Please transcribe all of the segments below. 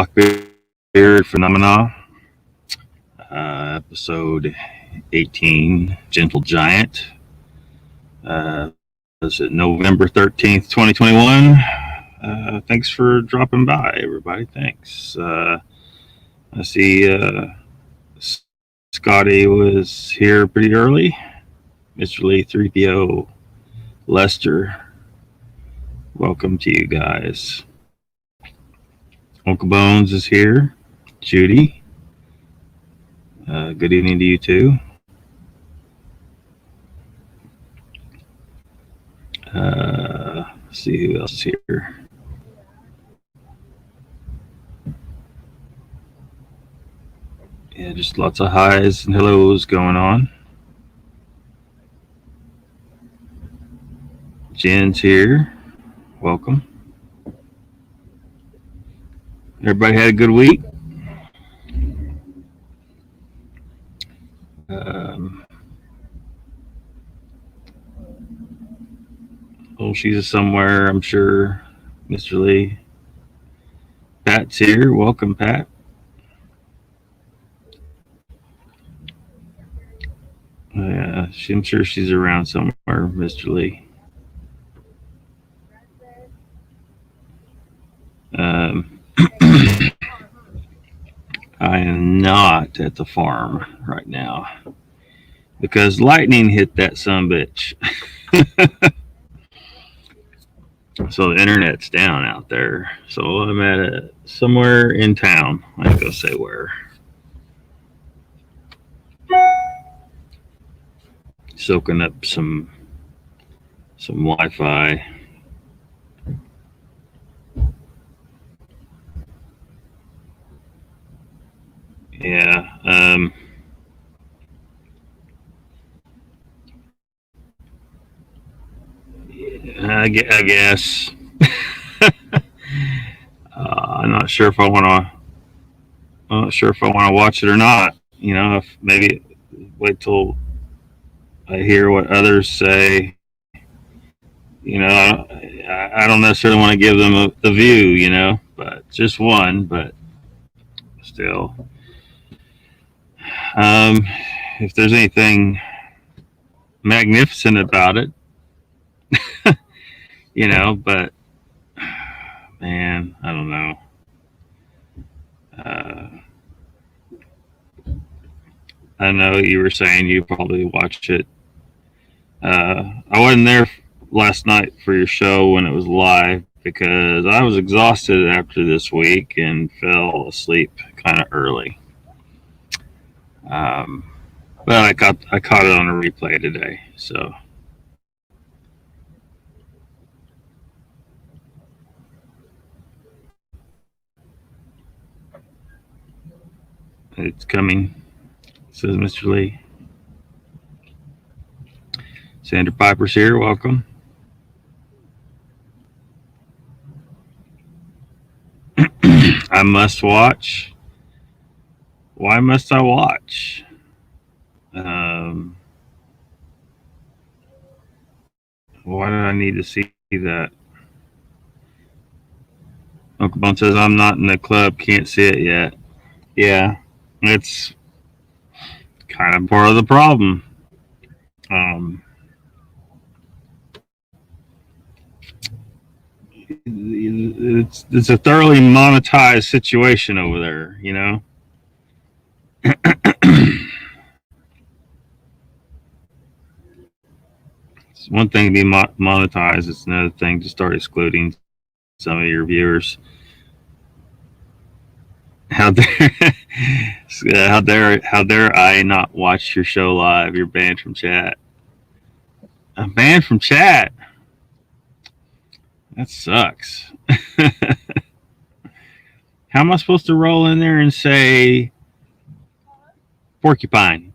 LOCKBEARD PHENOMENA, episode 18, Gentle Giant. Is it November 13th, 2021? Thanks for dropping by, everybody. Thanks. I see Scotty was here pretty early. Mr. Lee, 3PO, Lester, welcome to you guys. Uncle Bones is here. Judy, good evening to you too. Let's see who else is here. Yeah, just lots of highs and hellos going on. Jen's here. Welcome. Everybody had a good week. She's somewhere, I'm sure. Mr. Lee. Pat's here. Welcome, Pat. Yeah, I'm sure she's around somewhere, Mr. Lee. I am not at the farm right now because lightning hit that sumbitch. So the internet's down out there. So I'm at somewhere in town. I can go say where. Soaking up some Wi-Fi. Yeah. I guess. I'm not sure if I want to. I'm not sure if I want to watch it or not. You know, if maybe wait till I hear what others say. You know, I don't necessarily want to give them the view. You know, but just one. But still, if there's anything magnificent about it, you know, but man, I don't know. I know you were saying you probably watched it. I wasn't there last night for your show when it was live because I was exhausted after this week and fell asleep kind of early. But I caught it on a replay today, so. It's coming, says Mr. Lee. Sandra Piper's here. Welcome. I must watch. Why must I watch? Why do I need to see that? Uncle Bone says I'm not in the club. Can't see it yet. Yeah, it's kind of part of the problem. It's a thoroughly monetized situation over there, you know. It's one thing to be monetized; it's another thing to start excluding some of your viewers. How dare I not watch your show live? You're banned from chat. I'm banned from chat. That sucks. How am I supposed to roll in there and say porcupine?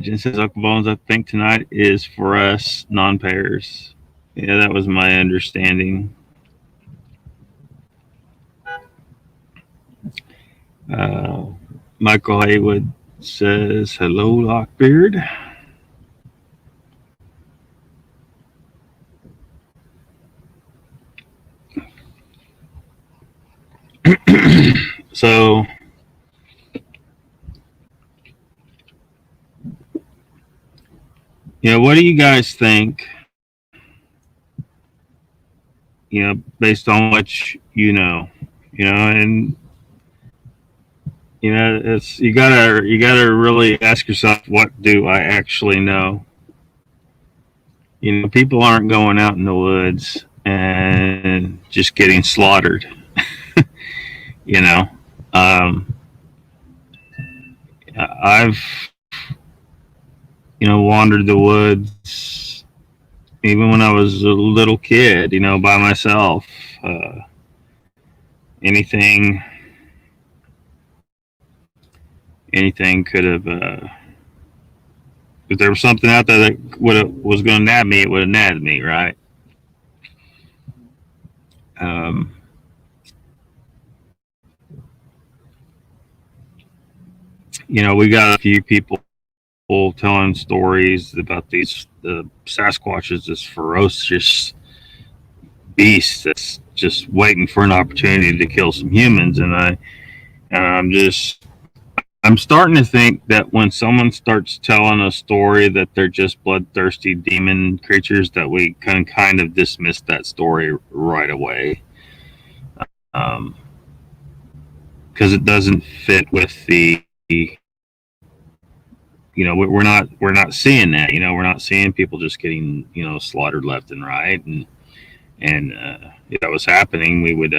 Jen says, Uncle Bones, I think tonight is for us non-pairs. Yeah, that was my understanding. Michael Haywood says, hello, Lockbeard. So, what do you guys think? Based on what and it's you gotta really ask yourself, what do I actually know? People aren't going out in the woods and just getting slaughtered. you know, um, I've wandered the woods even when I was a little kid. By myself. Anything, anything could have. If there was something out there that was going to nab me, it would have nabbed me, right? Um, we got a few people telling stories about the Sasquatches, this ferocious beast that's just waiting for an opportunity to kill some humans, and I'm starting to think that when someone starts telling a story that they're just bloodthirsty demon creatures, that we can kind of dismiss that story right away, because it doesn't fit with the we're not seeing that. We're not seeing people just getting slaughtered left and right, and if that was happening, we would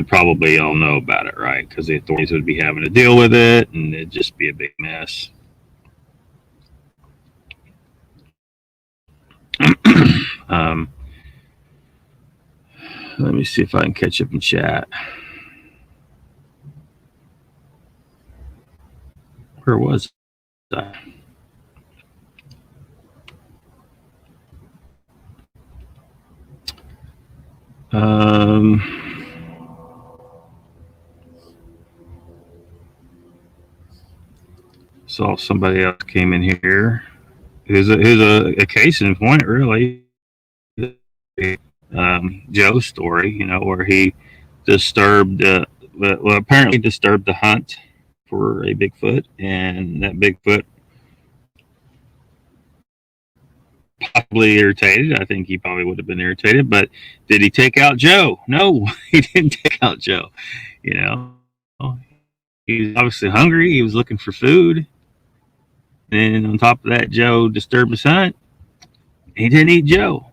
probably all know about it, right? Because the authorities would be having to deal with it, and it'd just be a big mess. Let me see if I can catch up in chat. Where was I? Saw somebody else came in here. Who's a case in point, really. Joe's story, where he disturbed, apparently disturbed the hunt for a Bigfoot, and that Bigfoot possibly irritated. I think he probably would have been irritated, but did he take out Joe? No, he didn't take out Joe. He was obviously hungry. He was looking for food. And on top of that, Joe disturbed his hunt. He didn't eat Joe.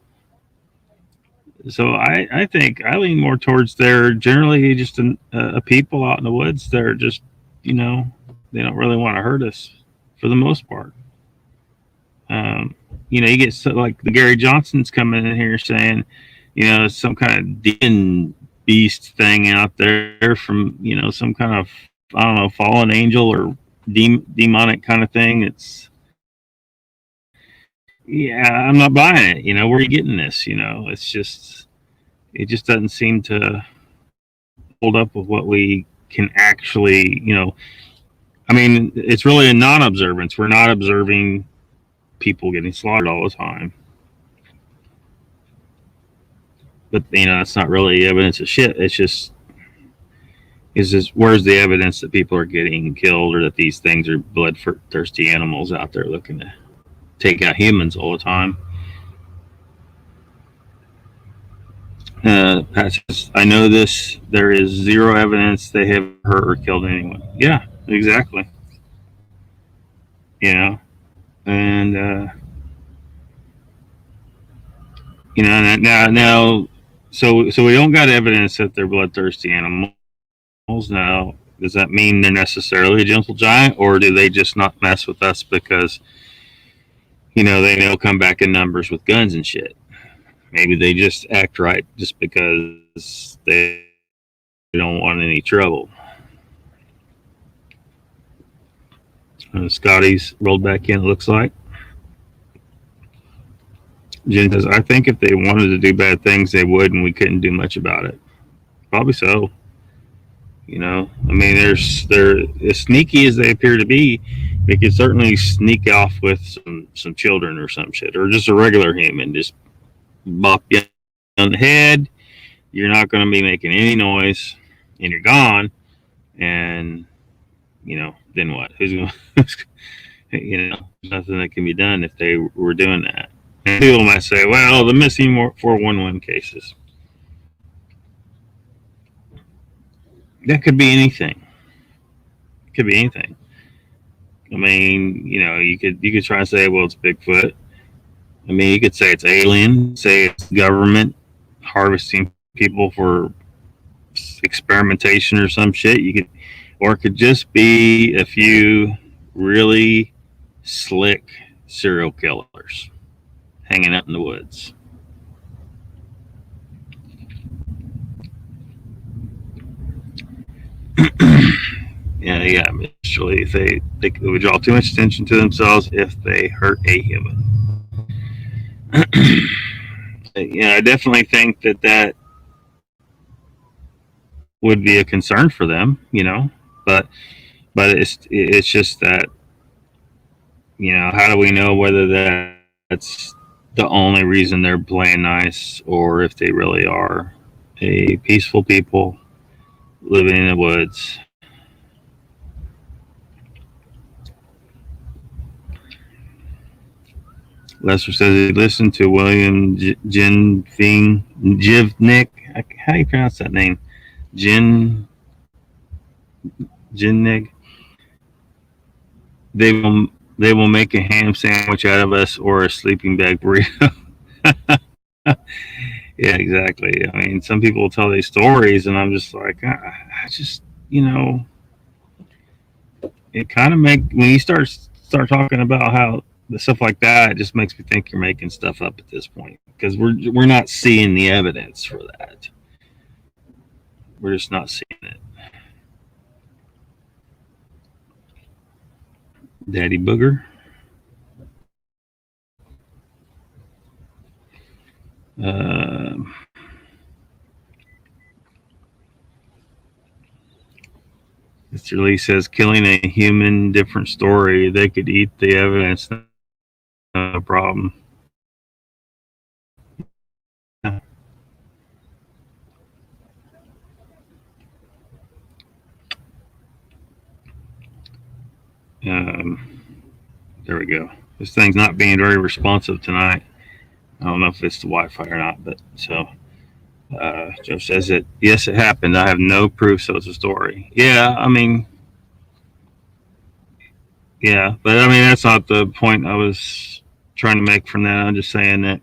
So I think I lean more towards they're generally just a people out in the woods. They're just, they don't really want to hurt us for the most part. You get like the Gary Johnson's coming in here saying, some kind of demon beast thing out there from, some kind of, I don't know, fallen angel or demonic kind of thing. I'm not buying it. Where are you getting this? It just doesn't seem to hold up with what we can actually, it's really a non-observance. We're not observing people getting slaughtered all the time. But, that's not really evidence of shit. It's just, where's the evidence that people are getting killed, or that these things are bloodthirsty animals out there looking to take out humans all the time? Pat says, I know this. There is zero evidence they have hurt or killed anyone. Yeah, exactly. And now, so we don't got evidence that they're bloodthirsty animals. Now, does that mean they're necessarily a gentle giant, or do they just not mess with us because they know come back in numbers with guns and shit? Maybe they just act right just because they don't want any trouble. Scotty's rolled back in, it looks like. Jen says, I think if they wanted to do bad things, they would, and we couldn't do much about it. Probably so. They're as sneaky as they appear to be. They could certainly sneak off with some children or some shit, or just a regular human, just bop you on the head, you're not going to be making any noise, and you're gone. And then what? Who's going? Nothing that can be done if they were doing that. And people might say, well, the missing 411 cases. That could be anything. It could be anything. I mean, you could try to say, well, it's Bigfoot. I mean, you could say it's alien, say it's government harvesting people for experimentation or some shit. Or it could just be a few really slick serial killers hanging out in the woods. Yeah, actually, if they would draw too much attention to themselves if they hurt a human. I definitely think that would be a concern for them, but it's just that, how do we know whether that's the only reason they're playing nice, or if they really are a peaceful people living in the woods? Lester says he listened to William Jivnik. How do you pronounce that name? Jinnig. They will make a ham sandwich out of us or a sleeping bag burrito. Yeah, exactly. I mean, some people tell these stories, and I'm just like, I just, it kind of when you start talking about how the stuff like that, it just makes me think you're making stuff up at this point, because we're not seeing the evidence for that. We're just not seeing it. Daddy Booger. Mr. Lee says, killing a human, different story. They could eat the evidence, no problem. There we go. This thing's not being very responsive tonight. I don't know if it's the Wi-Fi or not, but so Joe says that, yes, it happened. I have no proof, so it's a story. Yeah, I mean, yeah, but I mean, that's not the point I was trying to make from that. I'm just saying that,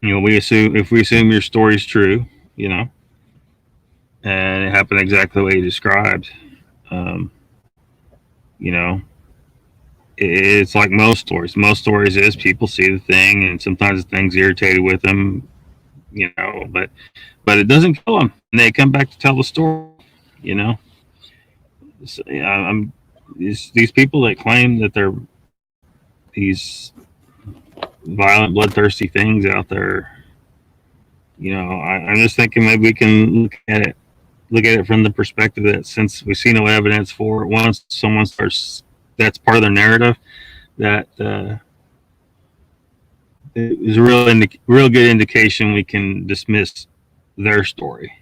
if we assume your story's true, and it happened exactly the way you described, it's like most stories. Most stories is people see the thing, and sometimes the thing's irritated with them, but it doesn't kill them, and they come back to tell the story. So, these people that claim that they're these violent, bloodthirsty things out there. I'm just thinking maybe we can look at it from the perspective that, since we see no evidence for it, once someone starts, that's part of their narrative, that is a real good indication we can dismiss their story.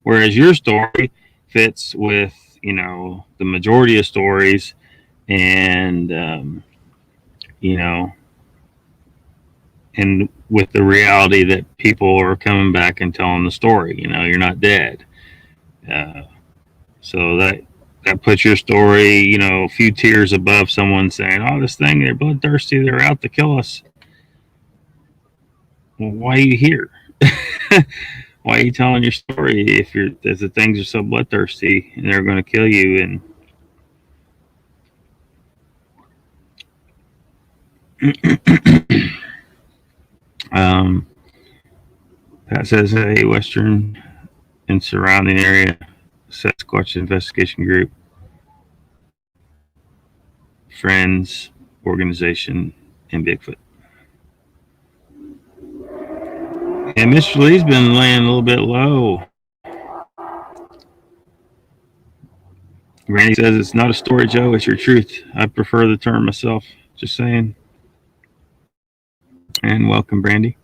Whereas your story fits with, the majority of stories, and, and with the reality that people are coming back and telling the story, you're not dead. So that puts your story, a few tiers above someone saying, oh, this thing, they're bloodthirsty, they're out to kill us. Well, why are you here? Why are you telling your story if the things are so bloodthirsty and they're going to kill you? And Pat says, hey, Western and surrounding area Sasquatch investigation group, friends, organization, and Bigfoot. And Mr. Lee's been laying a little bit low. Randy says, it's not a story, Joe, it's your truth. I prefer the term myself. Just saying. And welcome, Brandy.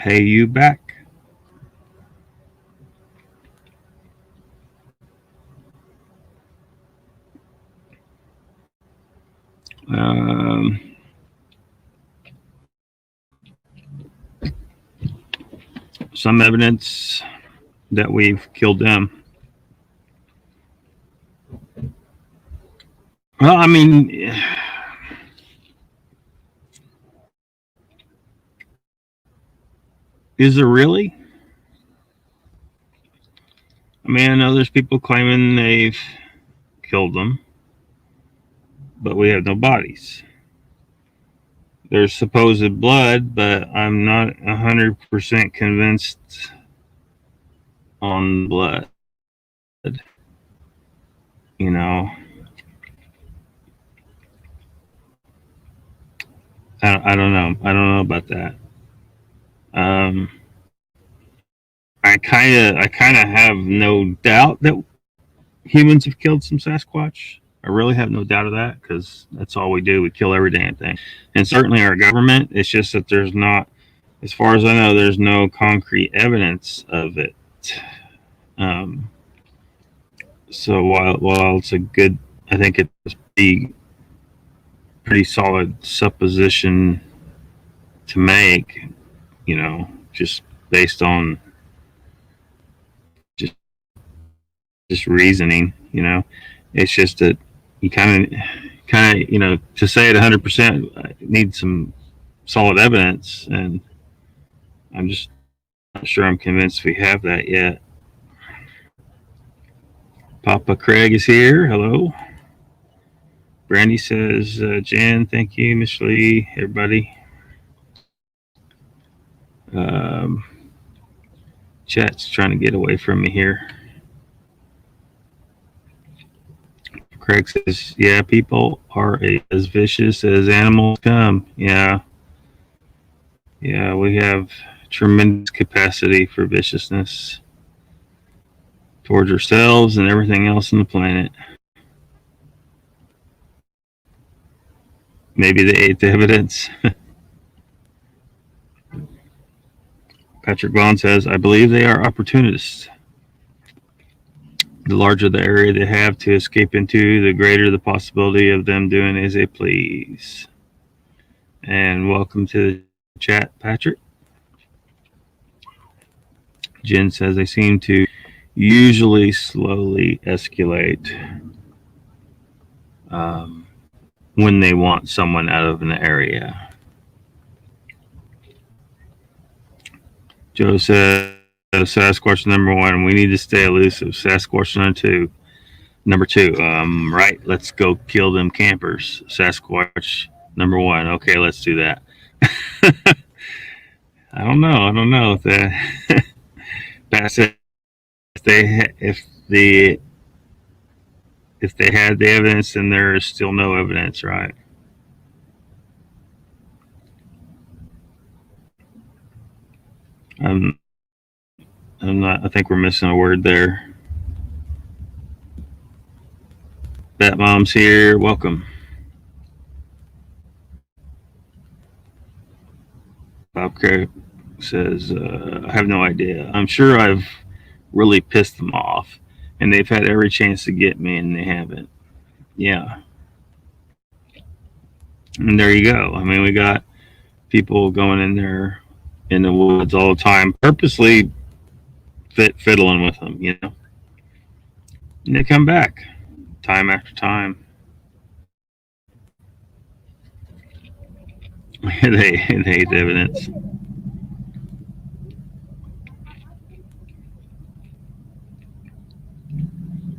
Hey, you back? Um, some evidence that we've killed them. Well, I mean, is there really? I mean, I know there's people claiming they've killed them, but we have no bodies. There's supposed blood, but I'm not 100% convinced on blood. You know, I don't know. I don't know about that. Um, I kind of have no doubt that humans have killed some Sasquatch. I really have no doubt of that because that's all we do. We kill every damn thing, and certainly our government. It's just that there's not, as far as I know, there's no concrete evidence of it. Um, so while it's a good, I think it's pretty solid supposition to make. You know, just based on just just reasoning. You know, it's just that you kind of to say it 100% need some solid evidence, and I'm just not sure I'm convinced we have that yet. Papa Craig is here. Hello. Brandy says, Jen, thank you. Miss Lee, everybody. Um, Chat's trying to get away from me here. Craig says, yeah, people are as vicious as animals come. Yeah. Yeah, we have tremendous capacity for viciousness towards ourselves and everything else on the planet. Maybe the eighth evidence. Patrick Vaughn says, I believe they are opportunists. The larger the area they have to escape into, the greater the possibility of them doing as they please. And welcome to the chat, Patrick. Jen says they seem to usually slowly escalate when they want someone out of an area. Joe says, Sasquatch number one, we need to stay elusive. Sasquatch number two, right, let's go kill them campers. Sasquatch number one, okay, let's do that. I don't know if that Pat said if they had the evidence and there is still no evidence, right? I'm not. I think we're missing a word there. Bat Mom's here. Welcome. Bob Craig says, I have no idea. I'm sure I've really pissed them off, and they've had every chance to get me, and they haven't. Yeah. And there you go. I mean, we got people going in there in the woods all the time, purposely fiddling with them, you know. And they come back time after time. they hate the evidence.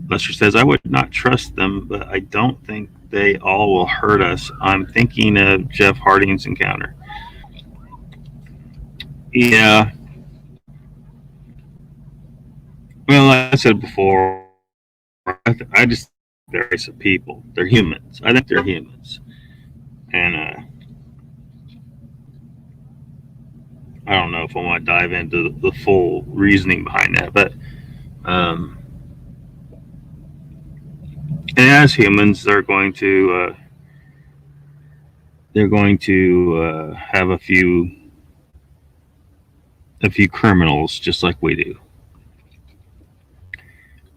Lester says, I would not trust them, but I don't think they all will hurt us. I'm thinking of Jeff Harding's encounter. Yeah. Well, like I said before, I just, they're a race of people. They're humans. I think they're humans. And I don't know if I want to dive into the full reasoning behind that, but and as humans, they're going to have a few a few criminals just like we do.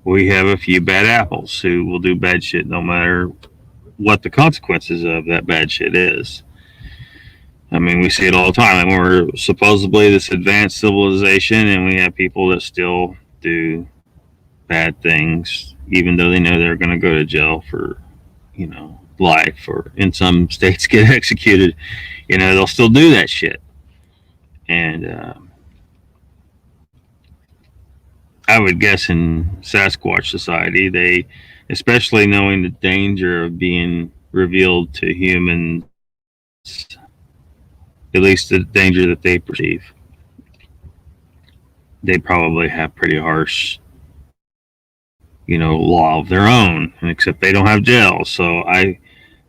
We have a few bad apples who will do bad shit no matter what the consequences of that bad shit is. I mean, we see it all the time. And we're supposedly this advanced civilization, and we have people that still do bad things, even though they know they're going to go to jail for, life, or in some states get executed. They'll still do that shit. And I would guess in Sasquatch society, they, especially knowing the danger of being revealed to humans, at least the danger that they perceive, they probably have pretty harsh, law of their own. And except they don't have jail, so I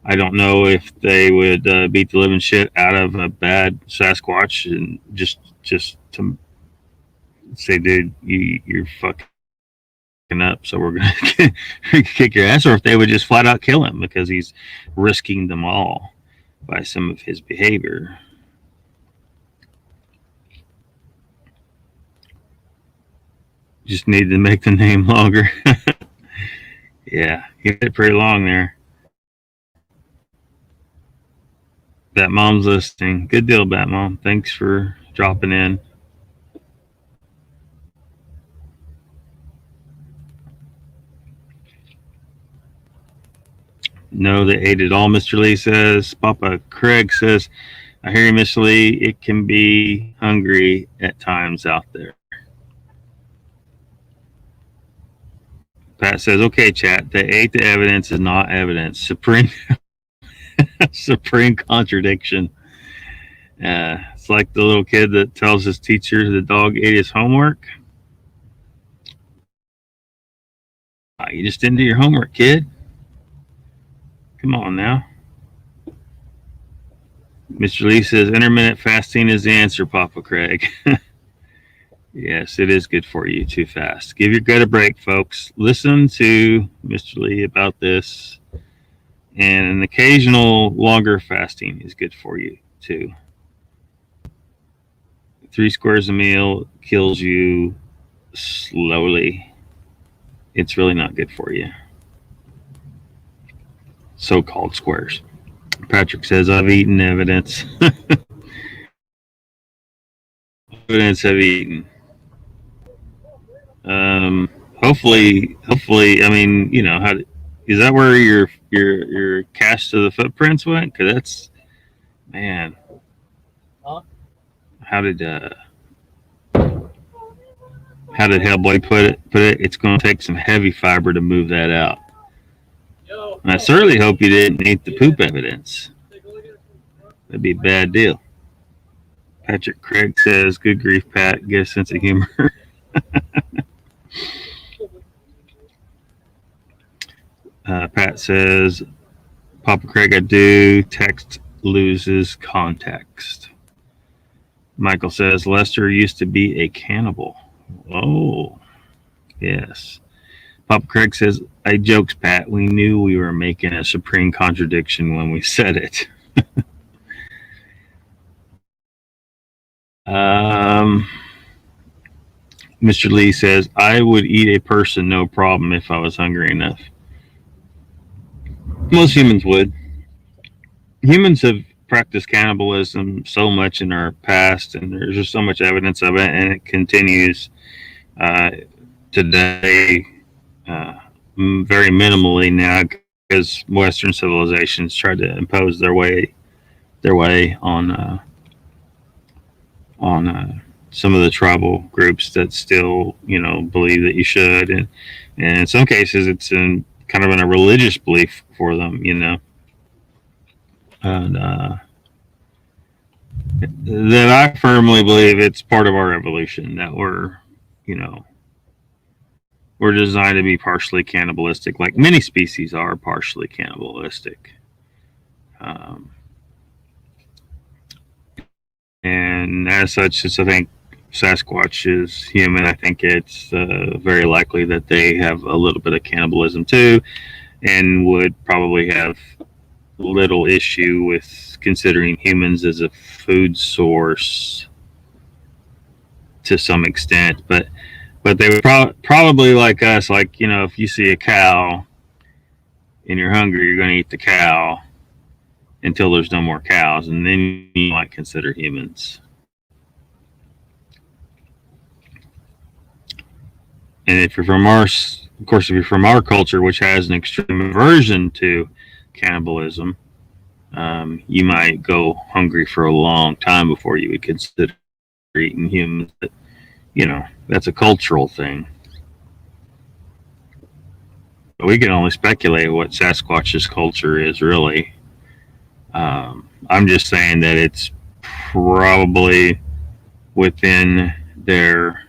don't know if they would beat the living shit out of a bad Sasquatch and just to say, dude, you're fucking up, so we're gonna kick your ass, or if they would just flat out kill him because he's risking them all by some of his behavior. Just need to make the name longer. Yeah, he did pretty long there. Bat Mom's listening. Good deal, Bat Mom. Thanks for dropping in. No, they ate it all, Mr. Lee says. Papa Craig says, I hear you, Mr. Lee. It can be hungry at times out there. Pat says, okay, chat. They ate the evidence is not evidence. Supreme contradiction. It's like the little kid that tells his teacher the dog ate his homework. You just didn't do your homework, kid. Come on now. Mr. Lee says, intermittent fasting is the answer, Papa Craig. Yes, it is good for you to fast. Give your gut a break, folks. Listen to Mr. Lee about this. And an occasional longer fasting is good for you, too. 3 squares a meal kills you slowly. It's really not good for you. So-called squares. Patrick says, I've eaten evidence. Evidence I've eaten. Hopefully, I mean, is that where your cache to the footprints went? Because that's, man. Huh? How did Hellboy put it? It's going to take some heavy fiber to move that out. And I certainly hope you didn't eat the poop evidence. That'd be a bad deal. Patrick Craig says, good grief, Pat. Get a sense of humor. Pat says, Papa Craig, I do. Text loses context. Michael says, Lester used to be a cannibal. Oh, yes. Papa Craig says, I jokes, Pat. We knew we were making a supreme contradiction when we said it. Mr. Lee says, I would eat a person no problem if I was hungry enough. Most humans would. Humans have practiced cannibalism so much in our past, and there's just so much evidence of it, and it continues today very minimally now because Western civilizations tried to impose their way on some of the tribal groups that still, believe that you should, and in some cases it's in kind of in a religious belief for them, and that I firmly believe it's part of our evolution that we're designed to be partially cannibalistic, like many species are partially cannibalistic. And as such, since I think Sasquatch is human, I think it's very likely that they have a little bit of cannibalism too, and would probably have little issue with considering humans as a food source to some extent, but they would probably like us, like, you know, if you see a cow and you're hungry, you're going to eat the cow until there's no more cows, and then you might consider humans. And if you're from of course, if you're from our culture, which has an extreme aversion to cannibalism, you might go hungry for a long time before you would consider eating humans. But, you know, that's a cultural thing. But we can only speculate what Sasquatch's culture is, really. I'm just saying that it's probably within their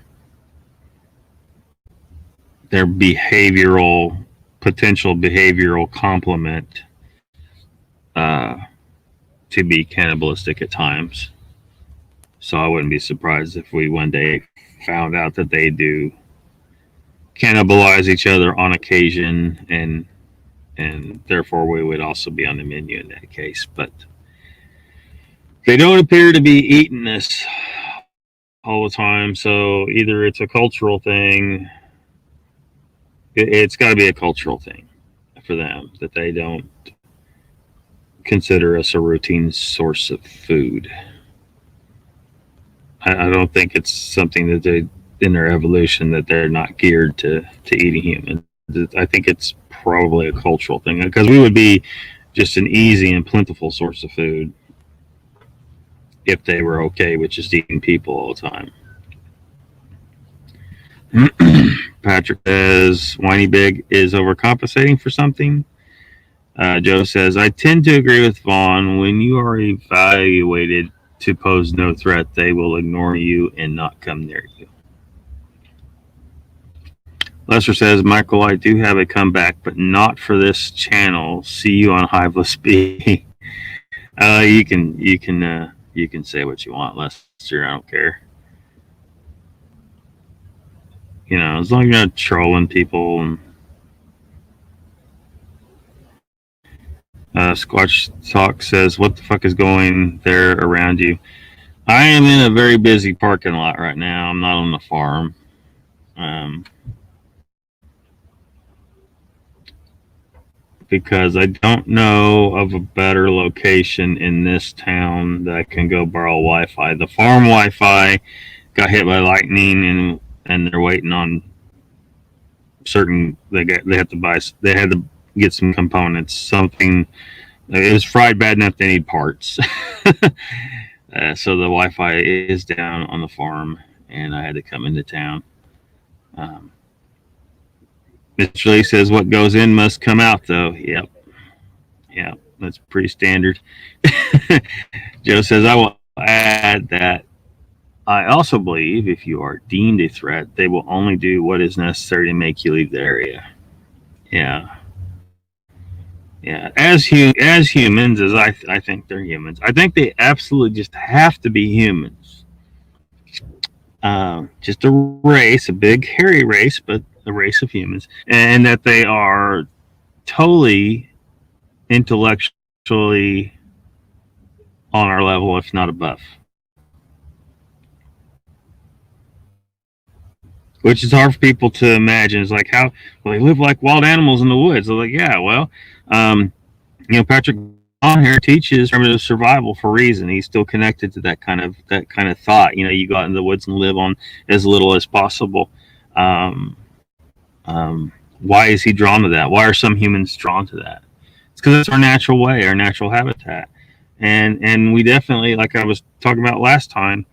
potential behavioral complement to be cannibalistic at times. So I wouldn't be surprised if we one day found out that they do cannibalize each other on occasion, and therefore we would also be on the menu in that case. But they don't appear to be eating us all the time, so either it's a cultural thing. It's got to be a cultural thing for them, that they don't consider us a routine source of food. I don't think it's something that they, in their evolution, that they're not geared to eating humans. I think it's probably a cultural thing, because we would be just an easy and plentiful source of food if they were okay with just eating people all the time. Patrick says Whiny Big is overcompensating for something. Joe says, I tend to agree with Vaughn. When you are evaluated to pose no threat, they will ignore you and not come near you. Lester says, Michael, I do have a comeback, but not for this channel. See you on Hiveless B. You can say what you want, Lester. I don't care. You know, as long as you're not trolling people. And Squatch Talk says, what the fuck is going there around you? I am in a very busy parking lot right now. I'm not on the farm. Because I don't know of a better location in this town that I can go borrow Wi-Fi. The farm Wi-Fi got hit by lightning, and they're waiting on certain. They had to get some components. Something, it was fried bad enough they need parts. So the Wi-Fi is down on the farm, and I had to come into town. Mr. Lee says, what goes in must come out, though. Yep, that's pretty standard. Joe says, I will add that I also believe if you are deemed a threat, they will only do what is necessary to make you leave the area. Yeah. As humans, as I think they're humans. I think they absolutely just have to be humans. Just a race, a big hairy race, but a race of humans, and that they are totally intellectually on our level, if not above. Which is hard for people to imagine. It's like, how, well, they live like wild animals in the woods. They're like, yeah, well, you know, Patrick on here teaches primitive survival for a reason. He's still connected to that kind of thought. You know, you go out in the woods and live on as little as possible. Why is he drawn to that? Why are some humans drawn to that? It's because it's our natural way, our natural habitat, and we definitely, like I was talking about last time,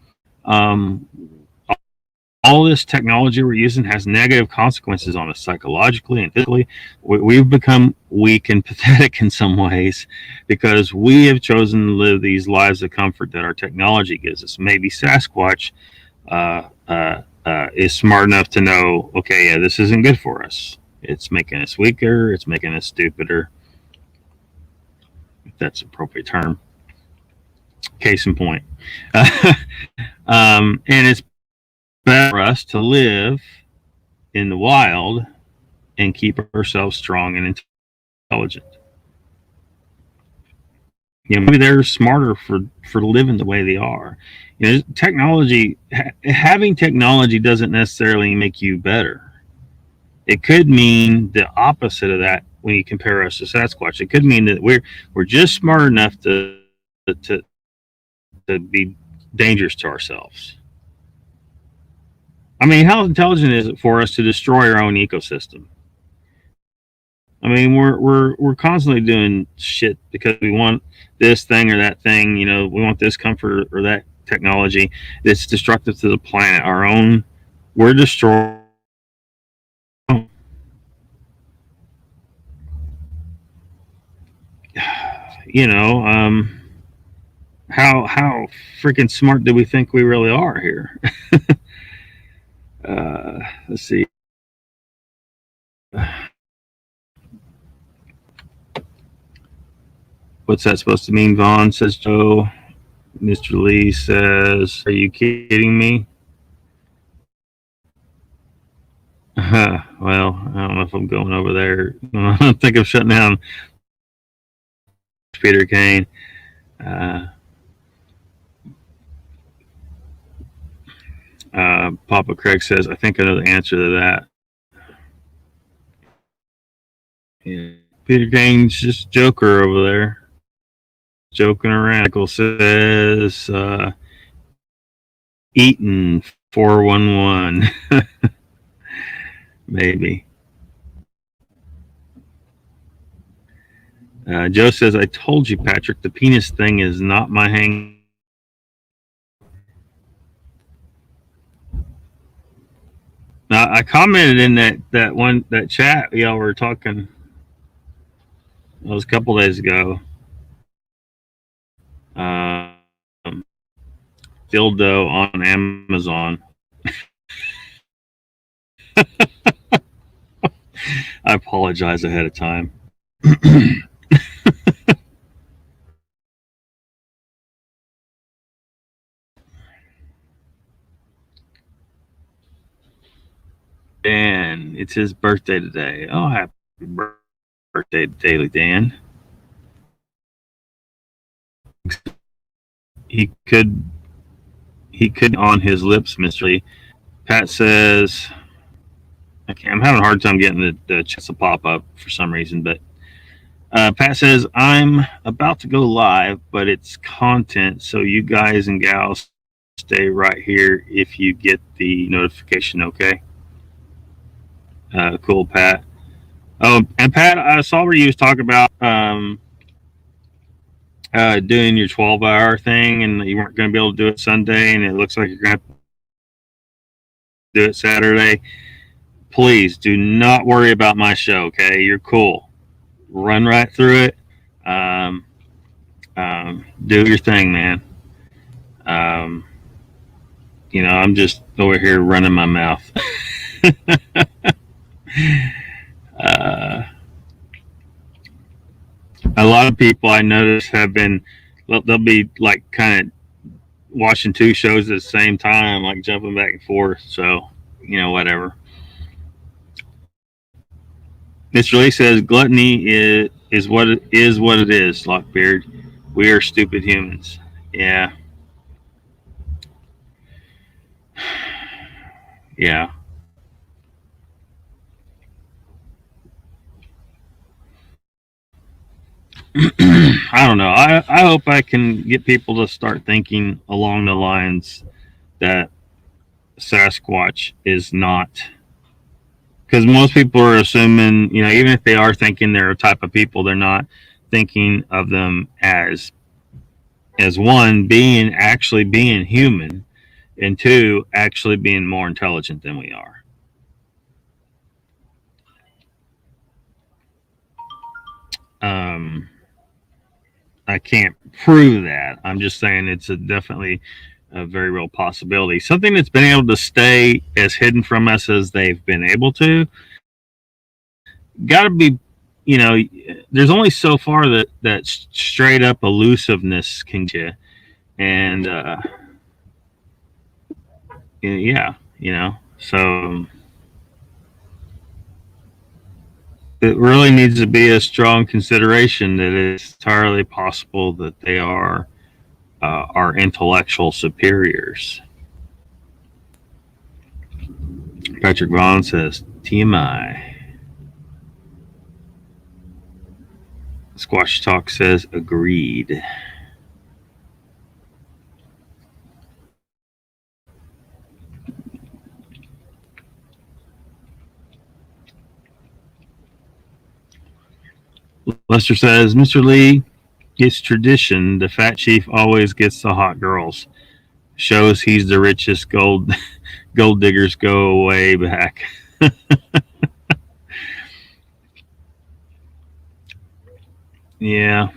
all this technology we're using has negative consequences on us psychologically and physically. We've become weak and pathetic in some ways because we have chosen to live these lives of comfort that our technology gives us. Maybe Sasquatch is smart enough to know, okay, yeah, this isn't good for us. It's making us weaker. It's making us stupider, if that's an appropriate term. Case in point. And it's better for us to live in the wild and keep ourselves strong and intelligent. maybe they're smarter for living the way they are. Technology, having technology doesn't necessarily make you better. It could mean the opposite of that when you compare us to Sasquatch. It could mean that we're just smart enough to be dangerous to ourselves. I mean, how intelligent is it for us to destroy our own ecosystem? I mean, we're constantly doing shit because we want this thing or that thing. We want this comfort or that technology that's destructive to the planet. We're destroying. You know, how freaking smart do we think we really are here? Let's see. What's that supposed to mean, Vaughn? Says Joe. Mr. Lee says, "Are you kidding me?" Well, I don't know if I'm going over there. I don't think I'm shutting down Peter Kane. Papa Craig says, "I think I know the answer to that." Yeah. Peter Kane's just Joker over there, joking around. Michael says, "Eaton 411." Maybe. Joe says, "I told you, Patrick, the penis thing is not my hang." Now, I commented in that chat y'all were talking. It was a couple days ago. Um, dildo on Amazon. I apologize ahead of time. Dan, it's his birthday today. Oh, happy birthday, Daily Dan. He could on his lips, Mr. Lee. Pat says, I'm having a hard time getting the chats to pop up for some reason, but Pat says, "I'm about to go live, but it's content, so you guys and gals stay right here if you get the notification, okay?" Cool, Pat. Oh, and Pat, I saw where you was talking about doing your 12-hour thing, and you weren't going to be able to do it Sunday, and it looks like you're going to do it Saturday. Please do not worry about my show, okay? You're cool. Run right through it. Do your thing, man. I'm just over here running my mouth. uh, a lot of people I notice have been, they'll be like kind of watching two shows at the same time, like jumping back and forth. So, whatever. Mr. Lee says gluttony is what it is. What it is, Lockbeard. We are stupid humans. Yeah. Yeah. I don't know. I hope I can get people to start thinking along the lines that Sasquatch is not. Because most people are assuming, even if they are thinking they're a type of people, they're not thinking of them as one, being human, and two, actually being more intelligent than we are. I can't prove that. I'm just saying it's definitely a very real possibility. Something that's been able to stay as hidden from us as they've been able to. Got to be, there's only so far that straight up elusiveness can get, and yeah, so it really needs to be a strong consideration that it's entirely possible that they are our intellectual superiors. Patrick Vaughn says TMI. Squash Talk says agreed. Lester says, Mr. Lee, it's tradition. The fat chief always gets the hot girls. Shows he's the richest. Gold diggers go way back. Yeah.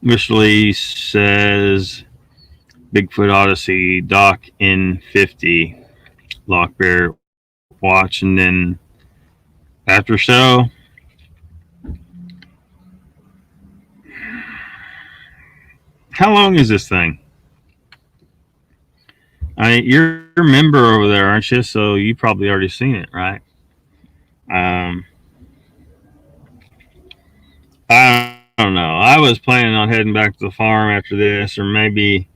Mr. Lee says, Bigfoot Odyssey, Doc in 50, LOCKBEARD watch, and then after show. How long is this thing? You're a member over there, aren't you? So you probably already seen it, right? I don't know. I was planning on heading back to the farm after this, or maybe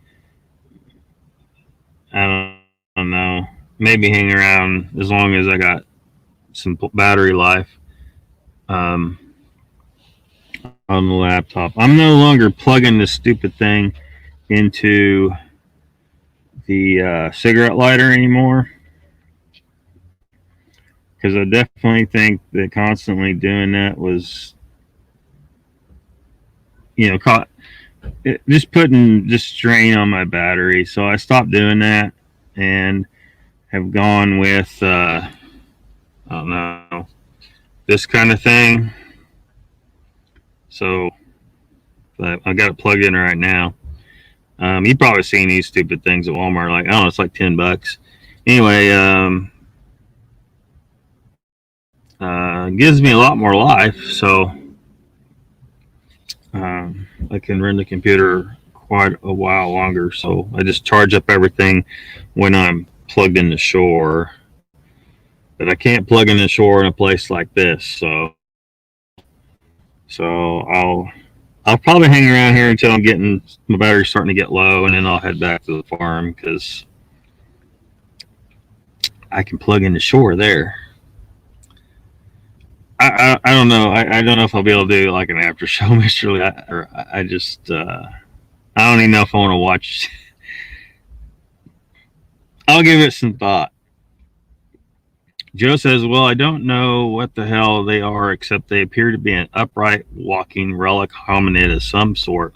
I don't know. Maybe hang around as long as I got some battery life on the laptop. I'm no longer plugging this stupid thing into the cigarette lighter anymore, because I definitely think that constantly doing that was, just putting just strain on my battery. So I stopped doing that and have gone with I don't know, this kind of thing. So I got it plugged in right now. You've probably seen these stupid things at Walmart. Like, I don't know, it's like $10. Anyway, gives me a lot more life, so I can run the computer quite a while longer. So I just charge up everything when I'm plugged in the shore, but I can't plug in the shore in a place like this. So I'll probably hang around here until I'm getting my battery's starting to get low, and then I'll head back to the farm because I can plug in the shore there. I don't know. I don't know if I'll be able to do like an after show, Mr. Lee. I just I don't even know if I want to watch. I'll give it some thought. Joe says, well, I don't know what the hell they are, except they appear to be an upright walking relic hominid of some sort,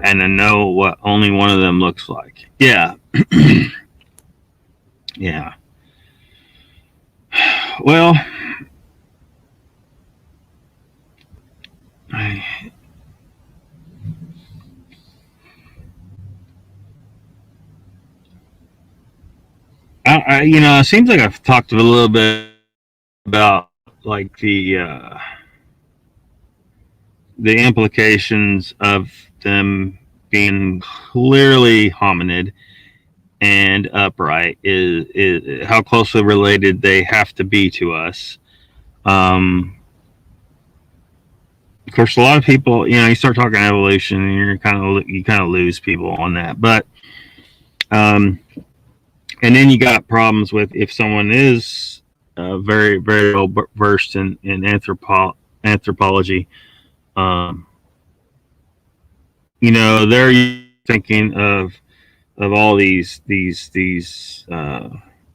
and I know what only one of them looks like. Yeah. Yeah. Well, it seems like I've talked a little bit about like the implications of them being clearly hominid and upright is how closely related they have to be to us. Of course, a lot of people, you start talking evolution, and you kind of lose people on that. But and then you got problems with if someone is very, very well versed in anthropology. They're thinking of all these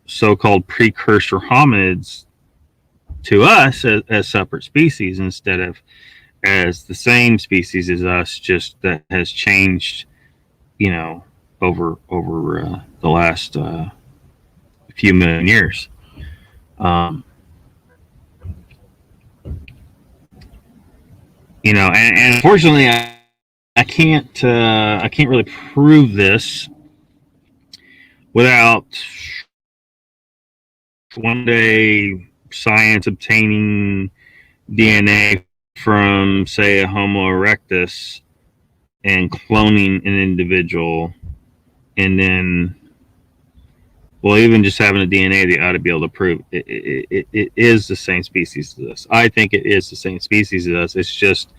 so-called precursor hominids to us as separate species, instead of as the same species as us, just that has changed, over the last few million years. And unfortunately, I can't really prove this without one day science obtaining DNA from, say, a Homo erectus and cloning an individual, and then Well, even just having the DNA, they ought to be able to prove it is the same species as us. I think it is the same species as us. It's just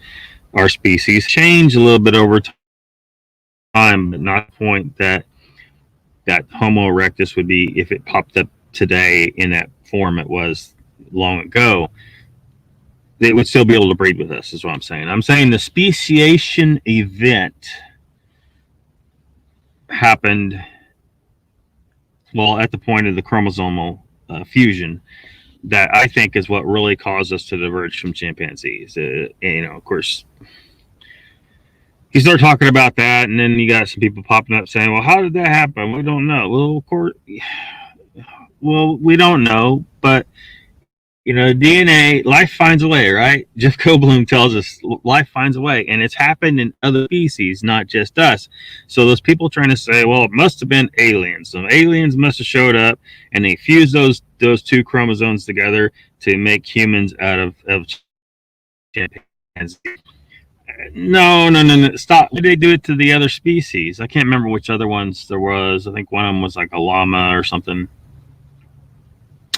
our species change a little bit over time, but not the point that Homo erectus would be if it popped up today in that form it was long ago. It would still be able to breed with us, is what I'm saying. I'm saying the speciation event happened, well, at the point of the chromosomal fusion, that I think is what really caused us to diverge from chimpanzees. Of course, you start talking about that, and then you got some people popping up saying, "Well, how did that happen? We don't know." Well, of course, we don't know, but DNA, life finds a way, right? Jeff Goldblum tells us life finds a way, and it's happened in other species, not just us. So those people trying to say, well, it must have been aliens. Some aliens must have showed up, and they fused those two chromosomes together to make humans out of chimpanzees. No. Stop. Why did they do it to the other species? I can't remember which other ones there was. I think one of them was like a llama or something.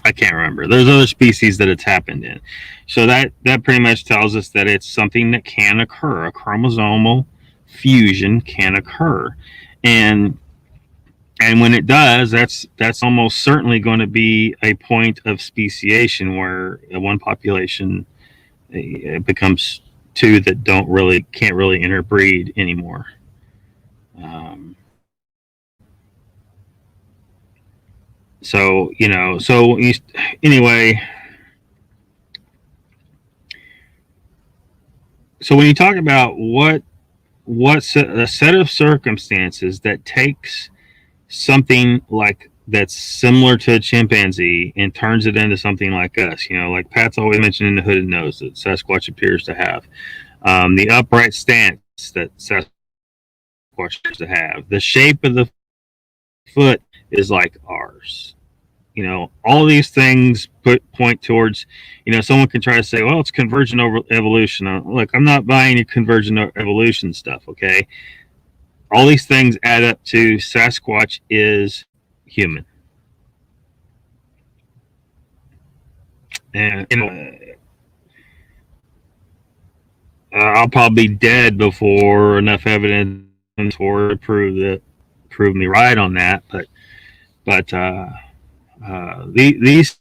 I can't remember. There's other species that it's happened in. So that pretty much tells us that it's something that can occur. A chromosomal fusion can occur. And when it does, that's almost certainly going to be a point of speciation where one population becomes two that can't really interbreed anymore. Anyway, so when you talk about what's a set of circumstances that takes something like that's similar to a chimpanzee and turns it into something like us, like Pat's always mentioning the hooded nose that Sasquatch appears to have, the upright stance that Sasquatch appears to have, the shape of the foot is like ours. All these things point towards, someone can try to say, well, it's convergent evolution. Look, I'm not buying your convergent evolution stuff, okay? All these things add up to Sasquatch is human. And I'll probably be dead before enough evidence to prove me right on that. But these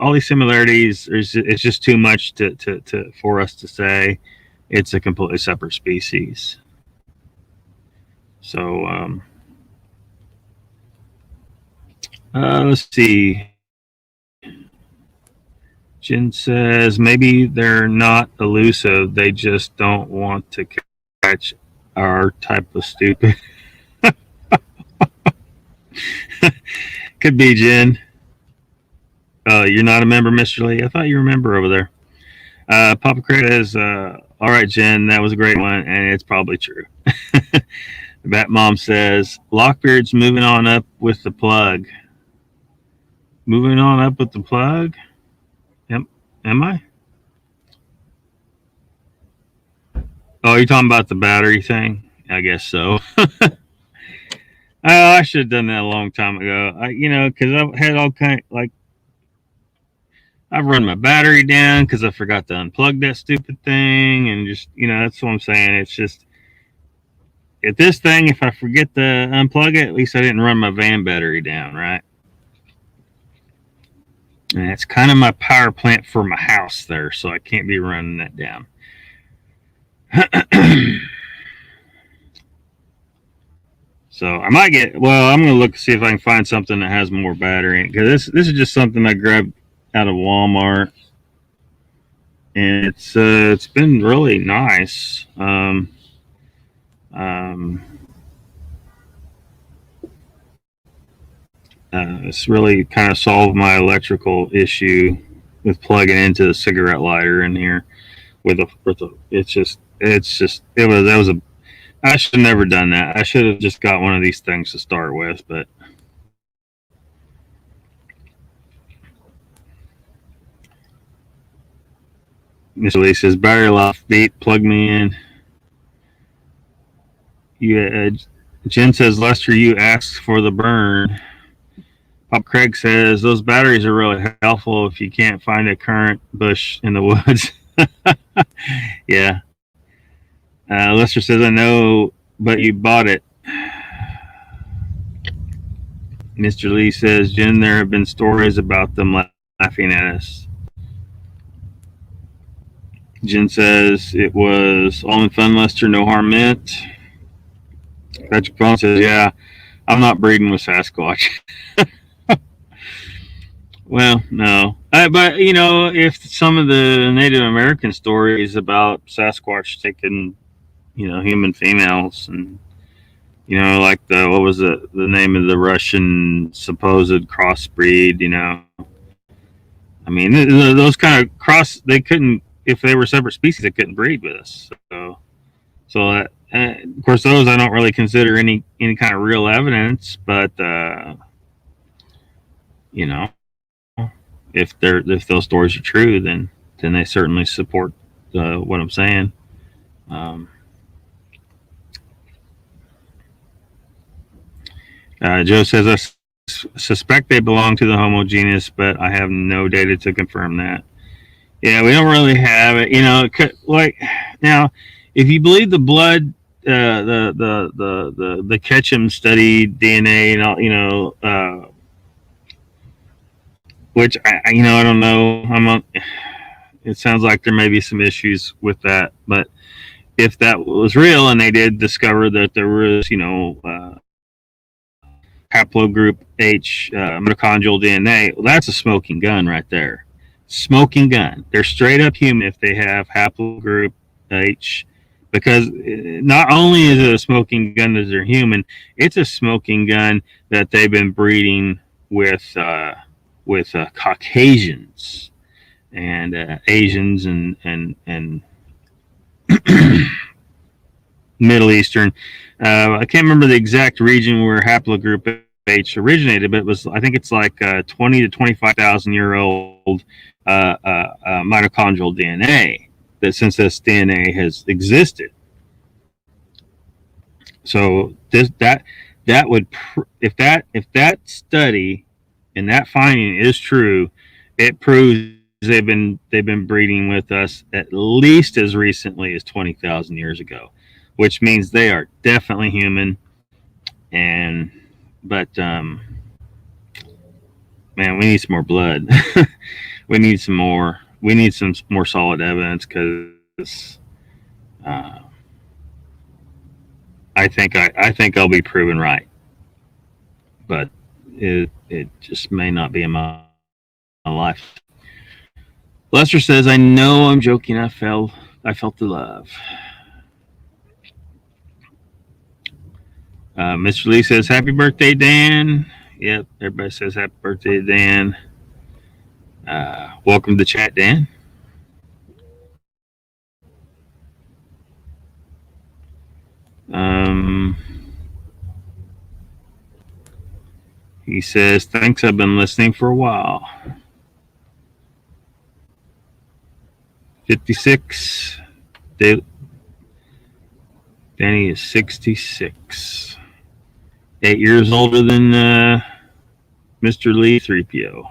all these similarities it's just too much for us to say it's a completely separate species. So let's see. Jen says maybe they're not elusive, they just don't want to catch our type of stupid. Could be, Jen. You're not a member, Mr. Lee? I thought you were a member over there. Papa Craig says, all right, Jen, that was a great one, and it's probably true. Bat Mom says, Lockbeard's moving on up with the plug. Moving on up with the plug? Am I? Oh, you're talking about the battery thing? I guess so. I should have done that a long time ago. Because I've had all kind I've run my battery down because I forgot to unplug that stupid thing, and just that's what I'm saying. It's just at this thing, if I forget to unplug it, at least I didn't run my van battery down, right? And it's kind of my power plant for my house there, so I can't be running that down. So I might I'm going to look to see if I can find something that has more battery in it, because this is just something I grabbed out of Walmart, and it's been really nice. It's really kind of solved my electrical issue with plugging into the cigarette lighter in here I should have never done that. I should have just got one of these things to start with, but Mr. Lee says, battery life beat, plug me in. Jen says, Lester, you asked for the burn. Pop Craig says, those batteries are really helpful if you can't find a current bush in the woods. Yeah. Lester says, I know, but you bought it. Mr. Lee says, Jen, there have been stories about them laughing at us. Jen says, it was all in fun, Lester, no harm meant. Patrick Bone says, yeah, I'm not breeding with Sasquatch. Well, no. But, if some of the Native American stories about Sasquatch taking, human females and, like what was the name of the Russian supposed crossbreed, I mean, those kind of they couldn't, if they were separate species, they couldn't breed with us. So of course, those I don't really consider any kind of real evidence, but, you know, if those stories are true, then they certainly support what I'm saying. Joe says, I suspect they belong to the Homo genus, but I have no data to confirm that. Yeah, we don't really have it. Like now, if you believe the blood, the Ketchum study DNA and all, which I don't know. It sounds like there may be some issues with that, but if that was real and they did discover that there was, haplogroup H mitochondrial DNA, well, that's a smoking gun right there. Smoking gun. They're straight up human if they have haplogroup H, because not only is it a smoking gun that they're human, it's a smoking gun that they've been breeding with Caucasians and Asians and Middle Eastern. I can't remember the exact region where haplogroup H originated, but I think it's like 20 to 25,000 year old mitochondrial DNA that since this DNA has existed. So that would if that study and that finding is true, it proves they've been breeding with us at least as recently as 20,000 years ago, which means they are definitely human. But man, we need some more blood. we need some more solid evidence, because I think I'll be proven right, but it just may not be in my life. Lester says, I know I'm joking. I felt the love. Mr. Lee says, happy birthday, Dan. Yep, everybody says happy birthday, Dan. Welcome to the chat, Dan. He says, thanks, I've been listening for a while. 56. Danny is 66. 8 years older than Mr. Lee 3PO.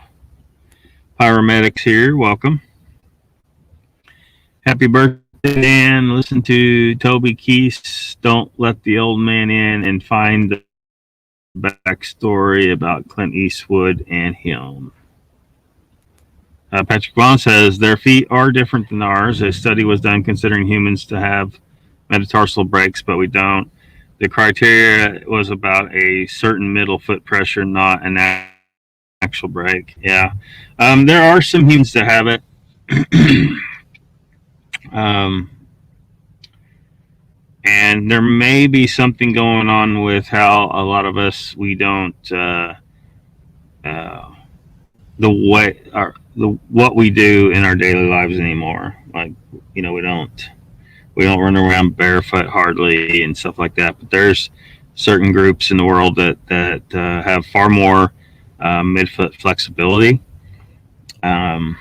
Pyromedics here, welcome. Happy birthday, Dan. Listen to Toby Keith's Don't Let the Old Man In and find the backstory about Clint Eastwood and him. Patrick Vaughn says, their feet are different than ours. A study was done considering humans to have metatarsal breaks, but we don't. The criteria was about a certain middle foot pressure, not an actual break. Yeah. There are some humans that have it. And there may be something going on with how a lot of us, we don't, what we do in our daily lives anymore. Like, we don't run around barefoot hardly and stuff like that. But there's certain groups in the world that have far more midfoot flexibility. I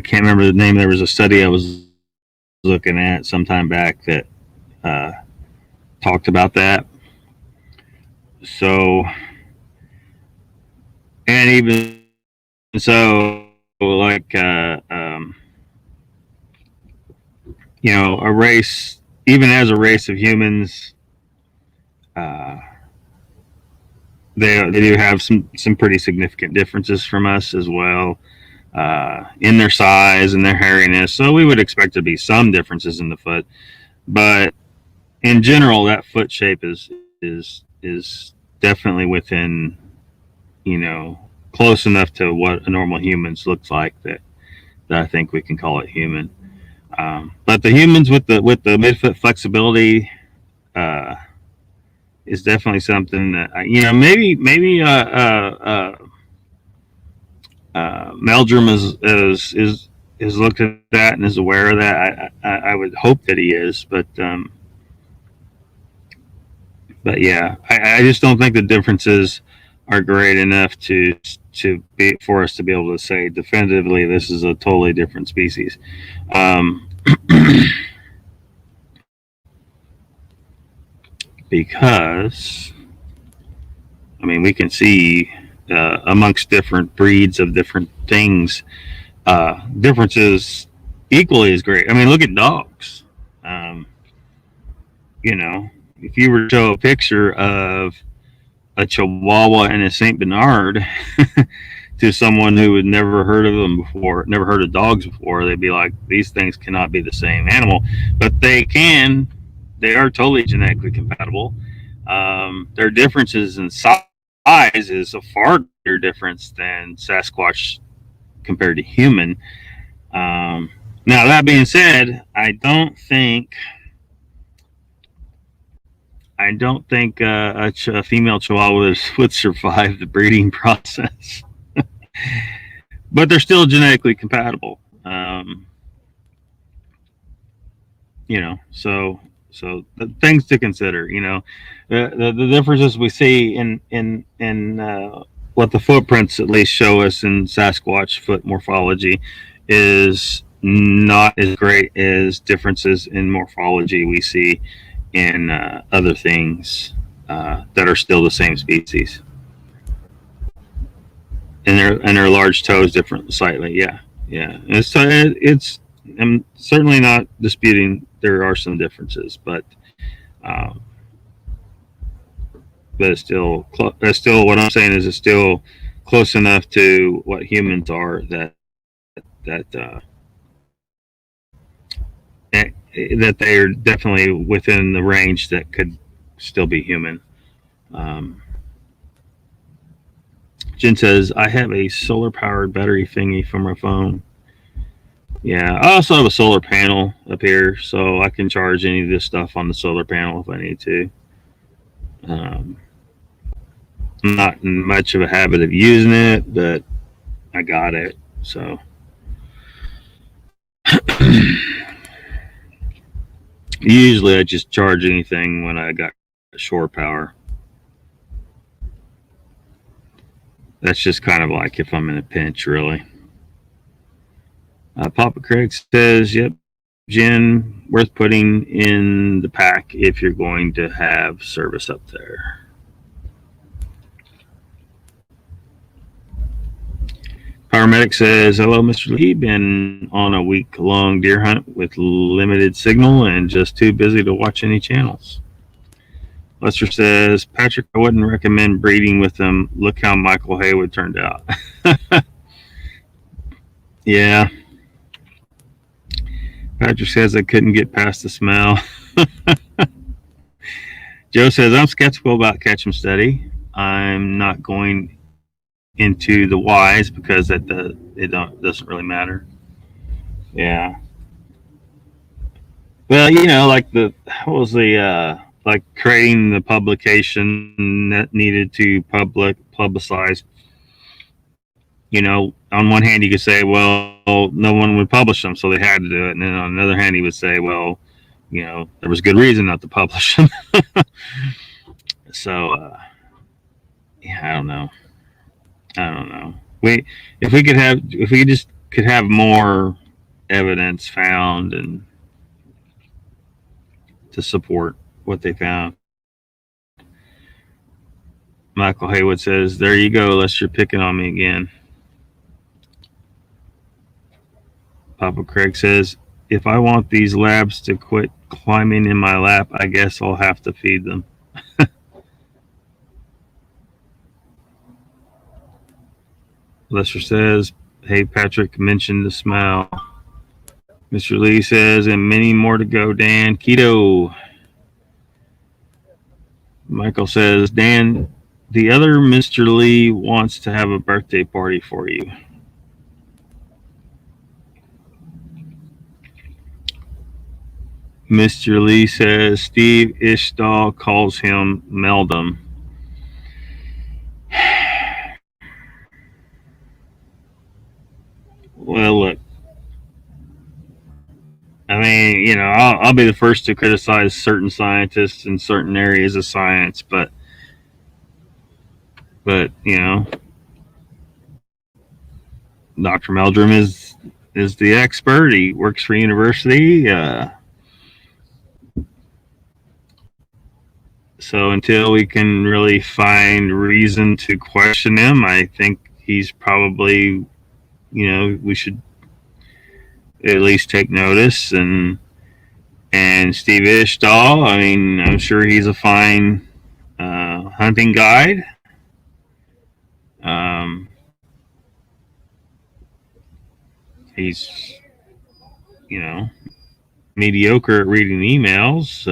can't remember the name. There was a study I was looking at some time back that talked about that. So, and even so, like, a race, even as a race of humans, uh, they do have some pretty significant differences from us as well, in their size and their hairiness. So we would expect to be some differences in the foot, but in general, that foot shape is definitely within, close enough to what a normal human's looks like that I think we can call it human. But the humans with the midfoot flexibility, uh, is definitely something that maybe Meldrum is looked at that and is aware of that. I would hope that he is, but yeah, I just don't think the differences are great enough to be for us to be able to say definitively this is a totally different species. Um, because I mean we can see, amongst different breeds of different things, differences equally as great. I mean, look at dogs. Um, if you were to show a picture of a Chihuahua and a Saint Bernard to someone who had never heard of them before, never heard of dogs before, they'd be like, "These things cannot be the same animal," but they can. They are totally genetically compatible. Their differences in size is a far greater difference than Sasquatch compared to human. Now that being said, I don't think a female Chihuahua would survive the breeding process, but they're still genetically compatible. So the things to consider. The differences we see in what the footprints at least show us in Sasquatch foot morphology is not as great as differences in morphology we see in other things that are still the same species. And their large toes different slightly. Yeah, yeah. It's I'm certainly not disputing there are some differences, um, but it's still what I'm saying is it's still close enough to what humans are that they are definitely within the range that could still be human. Um, Jen says, I have a solar powered battery thingy for my phone. Yeah, I also have a solar panel up here, so I can charge any of this stuff on the solar panel if I need to. Um, I'm not in much of a habit of using it, but I got it. So usually I just charge anything when I got shore power. That's just kind of like if I'm in a pinch, really. Papa Craig says, yep, Jen, worth putting in the pack if you're going to have service up there. Paramedic says, hello, Mr. Lee. Been on a week-long deer hunt with limited signal and just too busy to watch any channels. Lester says, Patrick, I wouldn't recommend breeding with them. Look how Michael Haywood turned out. Yeah. Patrick says I couldn't get past the smell. Joe says, I'm skeptical about catch 'em steady. I'm not going into the whys because it doesn't really matter. Yeah. Well, like what was the like creating the publication that needed to publicize. On one hand you could say, well, no one would publish them, so they had to do it, and then on another hand he would say, well, there was good reason not to publish them. So yeah, I don't know. If we just could have more evidence found and to support what they found. Michael Haywood says, "There you go, Lester picking on me again." Papa Craig says, "If I want these labs to quit climbing in my lap, I guess I'll have to feed them." Lester says, "Hey, Patrick mentioned the smell." Mr. Lee says, "And many more to go, Dan. Keto." Michael says, "Dan, the other Mr. Lee wants to have a birthday party for you." Mr. Lee says, "Steve Ishdahl calls him Meldum." Well, look, I mean, you know, I'll be the first to criticize certain scientists in certain areas of science, but you know, Dr. Meldrum is the expert. He works for university. So until we can really find reason to question him, I think he's probably, you know, we should at least take notice. And Steve Ishdahl, I mean, I'm sure he's a fine hunting guide. He's, you know, mediocre at reading emails.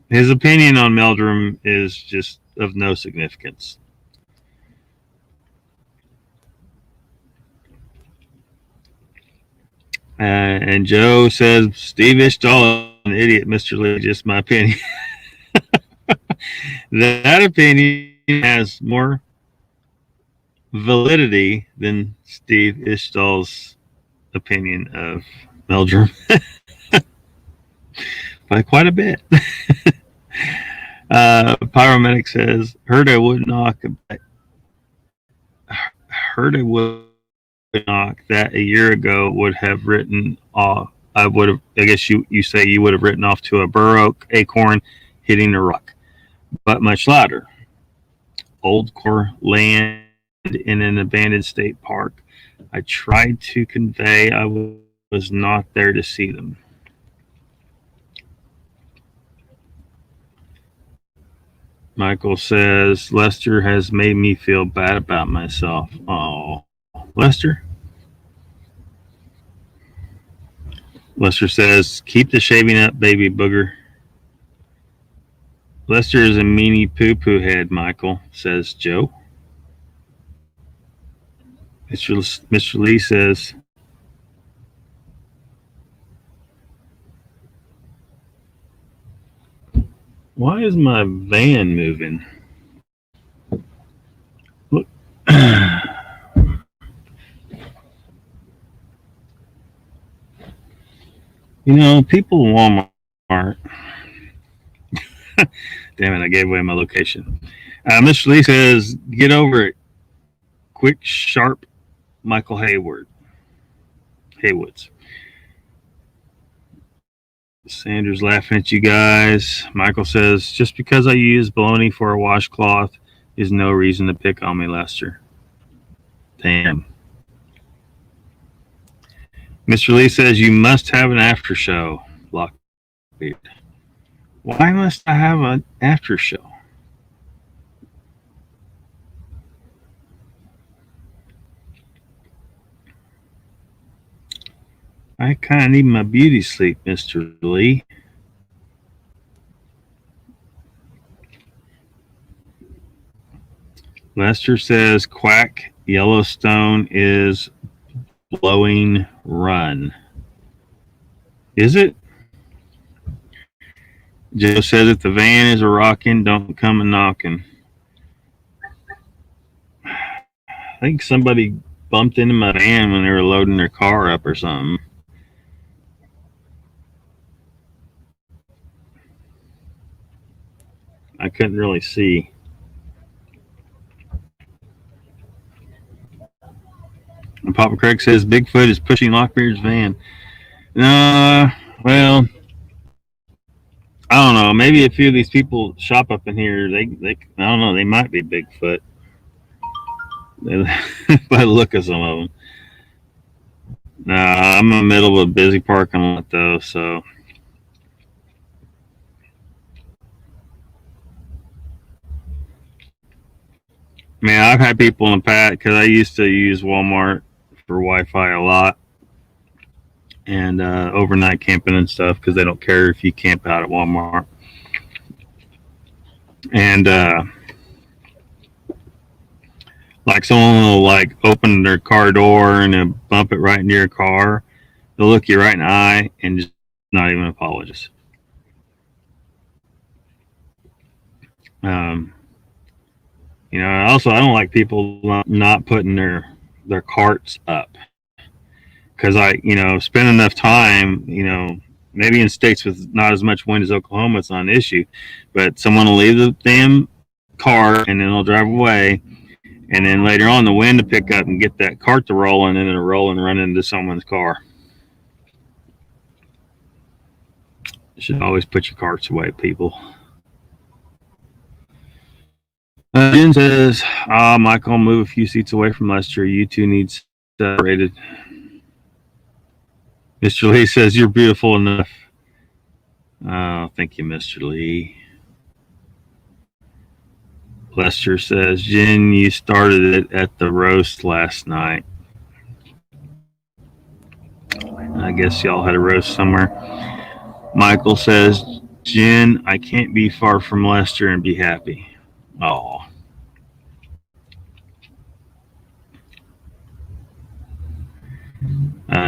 His opinion on Meldrum is just of no significance. And Joe says, "Steve Ishdahl is an idiot, Mr. Lee, just my opinion." That opinion has more validity than Steve Ishdahl's opinion of Meldrum by quite a bit. Pyromedic says, "Heard I would knock that a year ago would have written off. I would have. I guess you say you would have written off to a burr acorn hitting a rock, but much louder. Old core land in an abandoned state park. I tried to convey I was not there to see them." Michael says, "Lester has made me feel bad about myself." Oh, Lester? Lester says, "Keep the shaving up, baby booger." "Lester is a meanie poo-poo head, Michael," says Joe. Mr. Lee says, "Why is my van moving?" Look. You know, people in Walmart. Damn it, I gave away my location. Mr. Lee says, "Get over it. Quick, sharp, Michael Haywoods." Sanders laughing at you guys. Michael says, "Just because I use baloney for a washcloth is no reason to pick on me, Lester." Damn. Mr. Lee says, "You must have an after show, Lockbeard." Why must I have an after show? I kind of need my beauty sleep, Mr. Lee. Lester says, "Quack, Yellowstone is blowing run." Is it? Joe says, "If the van is a rockin', don't come a knockin'." I think somebody bumped into my van when they were loading their car up or something. I couldn't really see. And Papa Craig says, "Bigfoot is pushing Lockbeard's van." Well, I don't know. Maybe a few of these people shop up in here. They I don't know. They might be Bigfoot. By the look of some of them. Nah, I'm in the middle of a busy parking lot though, so man, I've had people in the past because I used to use Walmart for Wi-Fi a lot and overnight camping and stuff because they don't care if you camp out at Walmart. And like someone will like open their car door and then bump it right into your car. They'll look you right in the eye and just not even apologize. Um, also I don't like people not putting their carts up because spend enough time, maybe in states with not as much wind as Oklahoma, it's not an issue, but someone will leave the damn car and then they'll drive away, and then later on the wind to pick up and get that cart to roll, and then it'll roll and run into someone's car. You should always put your carts away, people. Jen says, Michael, move a few seats away from Lester. You two need separated. Mr. Lee says, you're beautiful enough. Oh, thank you, Mr. Lee. Lester says, Jen, you started it at the roast last night. I guess y'all had a roast somewhere. Michael says, Jen, I can't be far from Lester and be happy. Oh.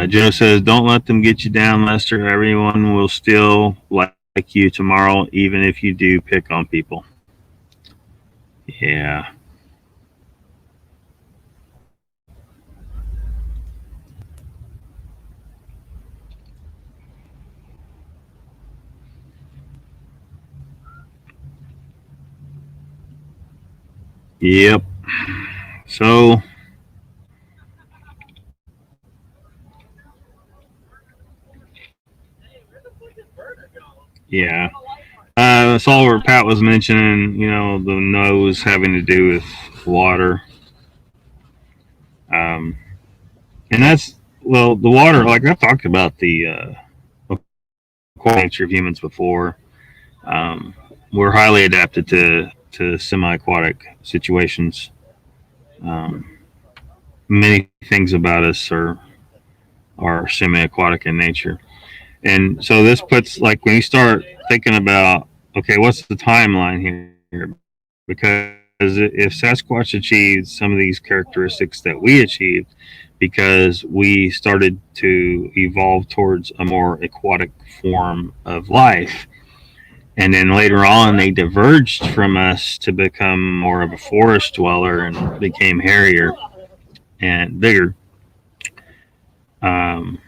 Joe says, don't let them get you down, Lester. Everyone will still like you tomorrow, even if you do pick on people. Yeah. Yep. So, yeah. That's all where Pat was mentioning, the nose having to do with water. And that's, well, the water, like I've talked about the nature of humans before. We're highly adapted to semi-aquatic situations. Many things about us are semi-aquatic in nature, and so this puts, like, when you start thinking about, okay, what's the timeline here? Because if Sasquatch achieved some of these characteristics that we achieved because we started to evolve towards a more aquatic form of life, and then later on they diverged from us to become more of a forest dweller and became hairier and bigger. um,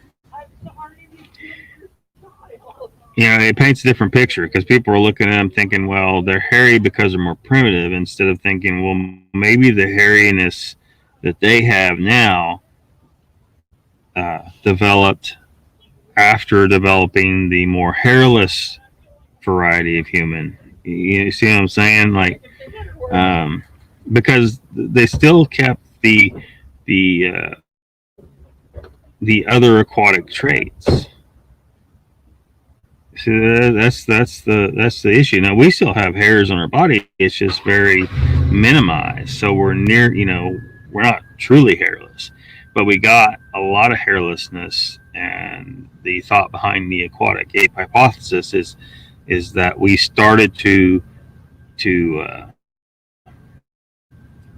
it paints a different picture because people are looking at them thinking, well, they're hairy because they're more primitive, instead of thinking, well, maybe the hairiness that they have now developed after developing the more hairless variety of human. You see what I'm saying? Like, because they still kept the the other aquatic traits. See, that's the issue. Now we still have hairs on our body. It's just very minimized. So we're near. We're not truly hairless, but we got a lot of hairlessness. And the thought behind the aquatic ape hypothesis is that we started to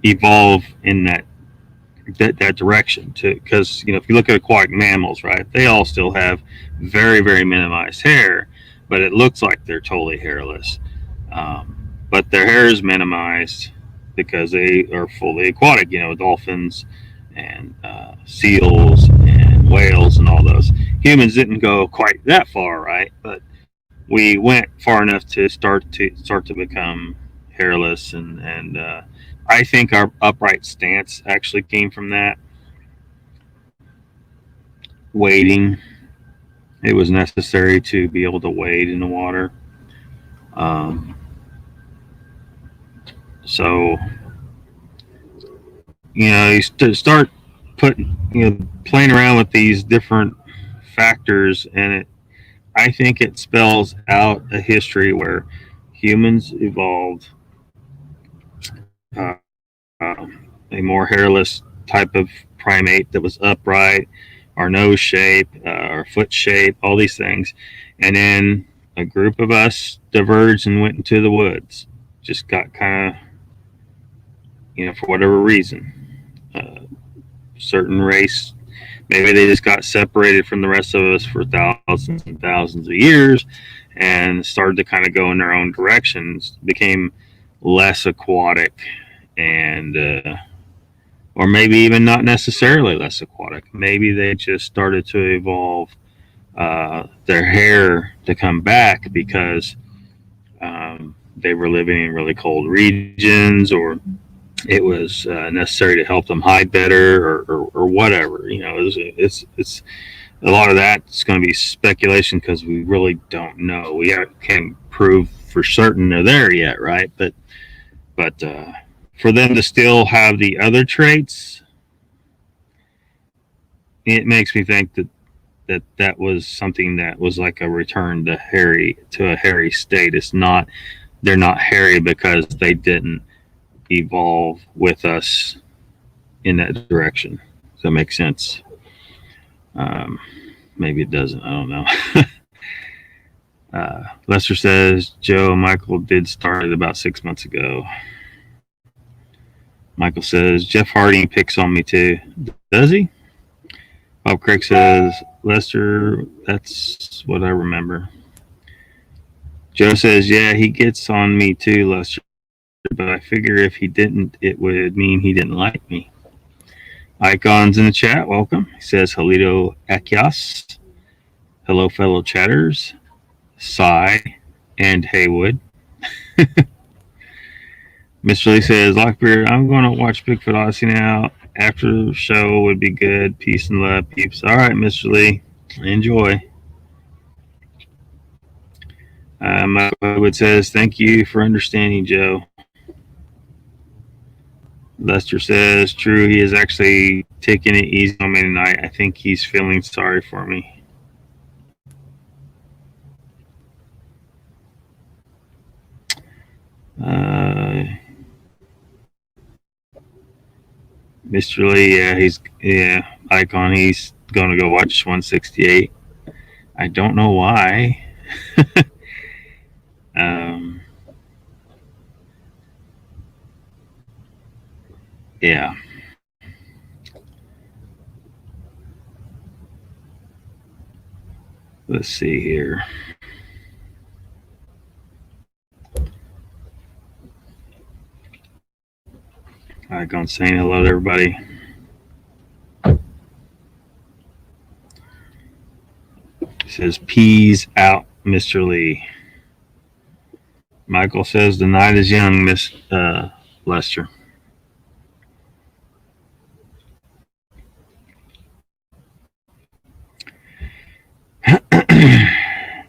evolve in that direction, because if you look at aquatic mammals, right, they all still have very, very minimized hair, but it looks like they're totally hairless. But their hair is minimized because they are fully aquatic. Dolphins and seals and whales and all those. Humans didn't go quite that far, right? But we went far enough to start to become hairless, and I think our upright stance actually came from that waiting. it was necessary to be able to wade in the water. Um, so you start putting, playing around with these different factors, and I think it spells out a history where humans evolved uh, a more hairless type of primate that was upright, our nose shape, our foot shape, all these things. And then a group of us diverged and went into the woods. Just got kind of, for whatever reason, uh, certain race, maybe they just got separated from the rest of us for thousands and thousands of years and started to kind of go in their own directions, became less aquatic and or maybe even not necessarily less aquatic. Maybe they just started to evolve their hair to come back because they were living in really cold regions, or it was necessary to help them hide better, or whatever. It's a lot of that's going to be speculation because we really don't know. We can't prove for certain they're there yet, right? But for them to still have the other traits, it makes me think that was something that was like a return to a hairy state. It's not, they're not hairy because they didn't evolve with us in that direction. Does that make sense? Maybe it doesn't. I don't know. Lester says Joe Michael did start it about 6 months ago. Michael says Jeff Harding picks on me too. Does he? Bob Craig says Lester, that's what I remember. Joe says, yeah, he gets on me too, Lester, but I figure if he didn't, it would mean he didn't like me. Icon's in the chat, welcome. He says, Halito Achaeos. Hello, fellow chatters. Cy and Haywood. Mr. Lee says, Lockbeard, I'm going to watch Bigfoot Odyssey now. After the show would be good. Peace and love, peeps. All right, Mr. Lee. Enjoy. Michael Haywood says, thank you for understanding, Joe. Lester says, true, he is actually taking it easy on me tonight. I think he's feeling sorry for me. Mr. Lee, Icon, he's going to go watch 168. I don't know why. Yeah. Let's see here. Icon saying hello to everybody. He says, peas out, Mr. Lee. Michael says, the night is young, Miss Lester.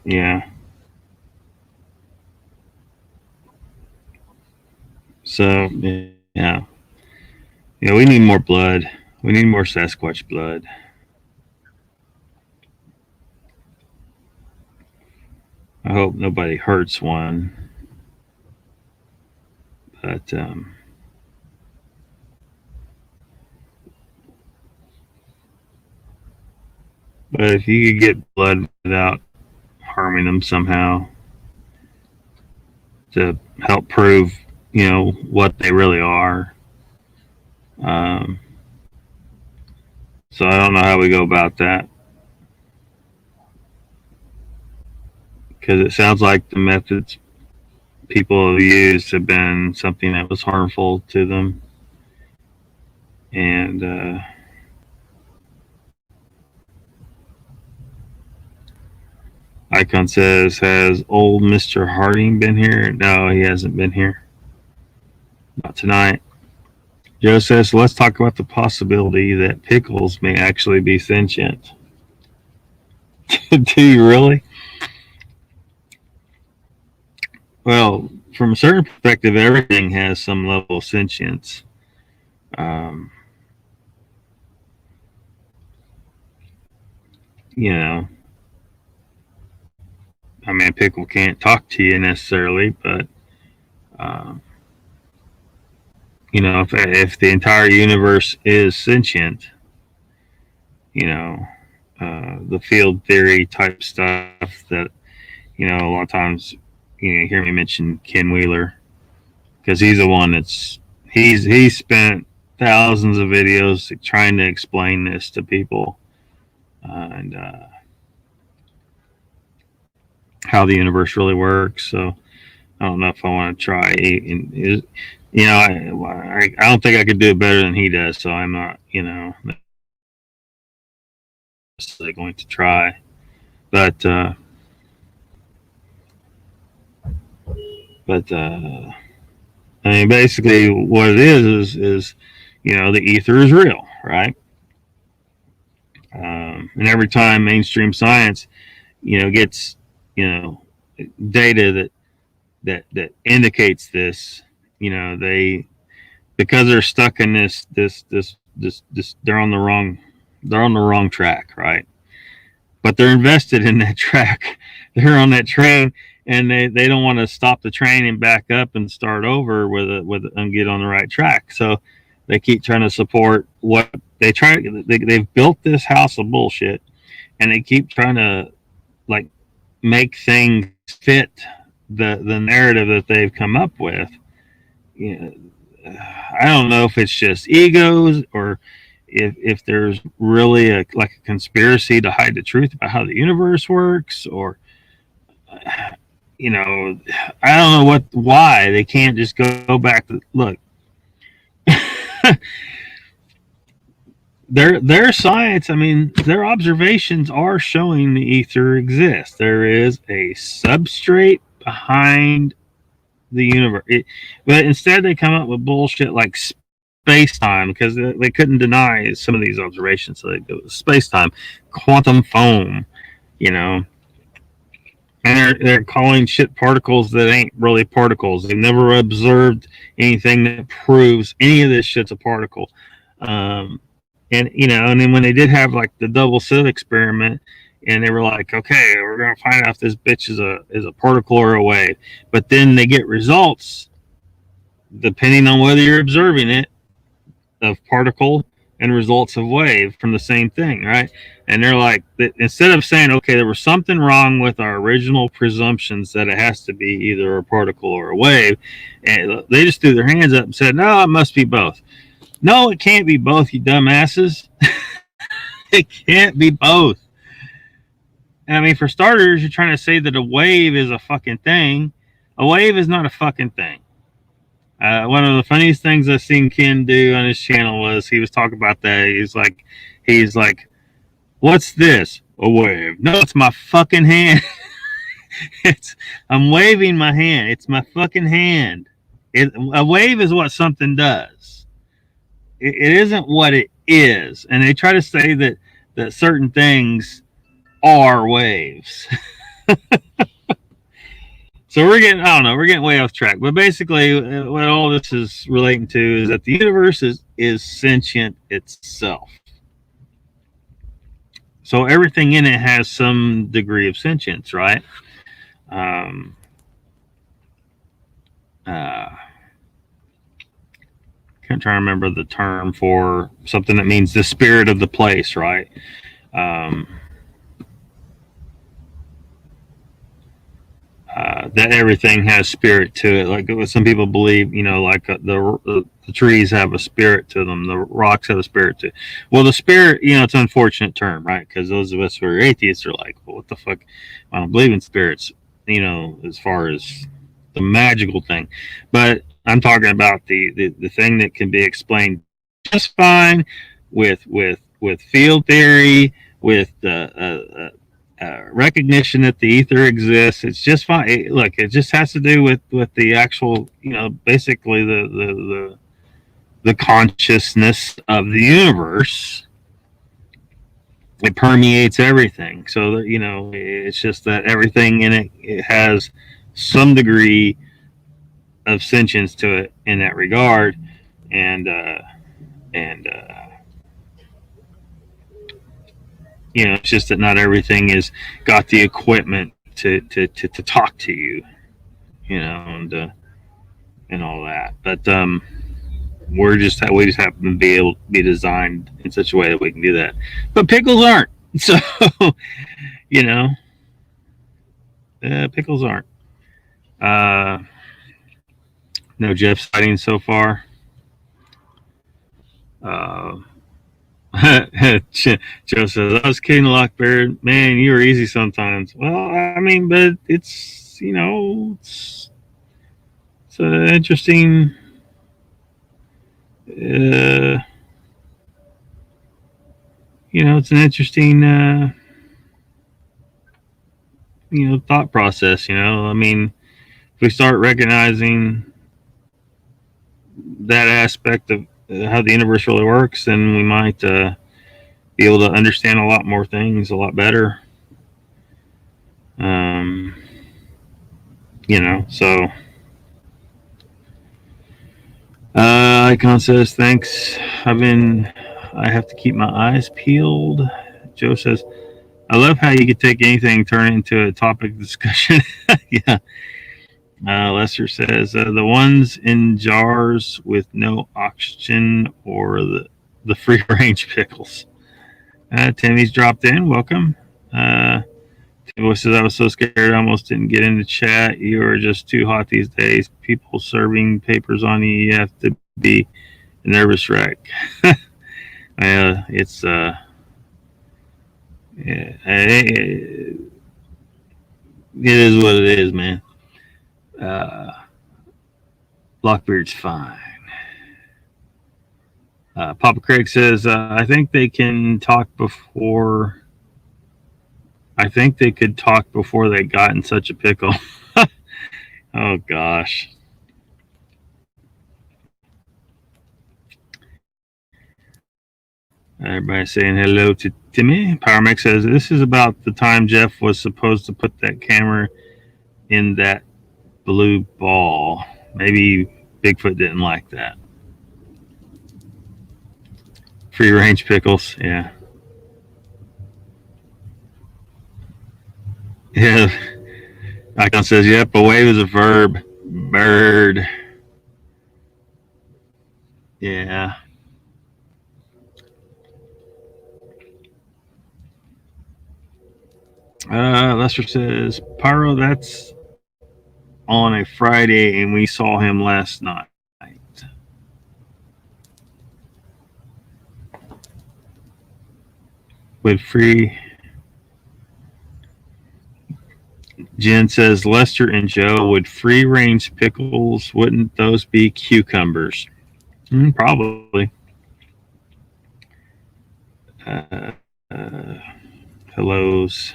Yeah. So, yeah. Yeah, we need more blood. We need more Sasquatch blood. I hope nobody hurts one. But if you could get blood without harming them somehow to help prove, what they really are. So I don't know how we go about that. Because it sounds like the methods people have used have been something that was harmful to them. And Icon says, has old Mr. Harding been here? No, he hasn't been here. Not tonight. Joe says, so let's talk about the possibility that pickles may actually be sentient. Do you really? Well, from a certain perspective, everything has some level of sentience. Um, you know, I mean, pickle can't talk to you necessarily, but um, if the entire universe is sentient, you know, the field theory type stuff that a lot of times you hear me mention Ken Wheeler because he's the one he's spent thousands of videos trying to explain this to people and how the universe really works. So I don't know if I want to try. I don't think I could do it better than he does. So I'm not, necessarily going to try. But I mean, basically, what it is the ether is real, right? And every time mainstream science, gets data that indicates this, they because they're stuck in this they're on the wrong track, right? But they're invested in that track. They're on that train, and they don't want to stop the train and back up and start over and get on the right track. So they keep trying to support what they've built this house of bullshit, and they keep trying to like make things fit the narrative that they've come up with. You know, I don't know if it's just egos or if there's really a conspiracy to hide the truth about how the universe works, or I don't know why they can't just go back to look. Their science, I mean, their observations are showing the ether exists. There is a substrate behind the universe. But instead, they come up with bullshit like space time because they couldn't deny some of these observations. So they go space time, quantum foam, and they're calling shit particles that ain't really particles. They've never observed anything that proves any of this shit's a particle. And then when they did have like the double slit experiment, and they were like, okay, we're gonna find out if this bitch is a particle or a wave. But then they get results depending on whether you're observing it of particle and results of wave from the same thing, right? And they're like, instead of saying, okay, there was something wrong with our original presumptions that it has to be either a particle or a wave, and they just threw their hands up and said, no, it must be both. No, it can't be both, you dumbasses. It can't be both. And I mean, for starters, you're trying to say that a wave is a fucking thing. A wave is not a fucking thing. One of the funniest things I've seen Ken do on his channel was he was talking about that. He's like, what's this? A wave? No, it's my fucking hand. I'm waving my hand. It's my fucking hand. A wave is what something does. It isn't what it is. And they try to say that certain things are waves. So we're getting way off track. But basically, what all this is relating to is that the universe is sentient itself. So everything in it has some degree of sentience, right? Can't try to remember the term for something that means the spirit of the place, right? That everything has spirit to it. Like some people believe, like the trees have a spirit to them, the rocks have a spirit to it. Well, the spirit, it's an unfortunate term, right? Because those of us who are atheists are like, well, what the fuck? I don't believe in spirits, as far as the magical thing. But I'm talking about the thing that can be explained just fine with field theory, with the recognition that the ether exists. It's just fine. It just has to do with the actual, basically the consciousness of the universe. it permeates everything. So that, it's just that everything in it has some degree of sentience to it in that regard, and it's just that not everything is got the equipment to talk to you, and all that. But we just happen to be able to be designed in such a way that we can do that. But pickles aren't. So you know, pickles aren't. Uh, no Jeff sightings so far. Uh, Joe says, I was kidding, Lockbeard. Man, you were easy sometimes. Well, I mean, but it's an interesting, it's an interesting, thought process. I mean, if we start recognizing that aspect of how the universe really works, then we might be able to understand a lot more things a lot better. Um, so Icon says thanks. I have to keep my eyes peeled. Joe says, I love how you could take anything, turn it into a topic discussion. Yeah. Lester says the ones in jars with no oxygen or the free range pickles. Timmy's dropped in. Welcome. Timmy says, I was so scared I almost didn't get into chat. You are just too hot these days. People serving papers on you. You have to be a nervous wreck. It's yeah, it is what it is, man. Uh, Lockbeard's fine. Papa Craig says, I think they can talk before. I think they could talk before they got in such a pickle. Oh gosh. Everybody saying hello to Timmy. PowerMax says this is about the time Jeff was supposed to put that camera in that blue ball. Maybe Bigfoot didn't like that. Free range pickles, yeah. Yeah. Icon says, yep, a wave is a verb. Bird. Yeah. Lester says, Pyro, that's on a Friday, and we saw him last night. With free. Jen says, Lester and Joe, would free range pickles, wouldn't those be cucumbers? Probably. Uh, uh, hellos.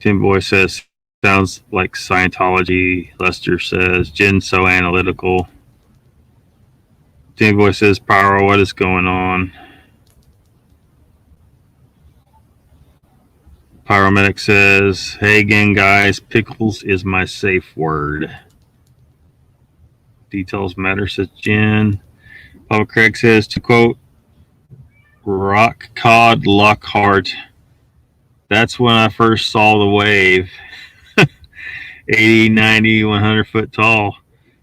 Tim Boy says, sounds like Scientology. Lester says, Jen's so analytical. Tim Boy says, Pyro, what is going on? Pyromedic says, hey again, guys, pickles is my safe word. Details matter, says Jen. Papa Craig says, to quote, Rock Cod Lockhart, that's when I first saw the wave. 80, 90, 100 foot tall.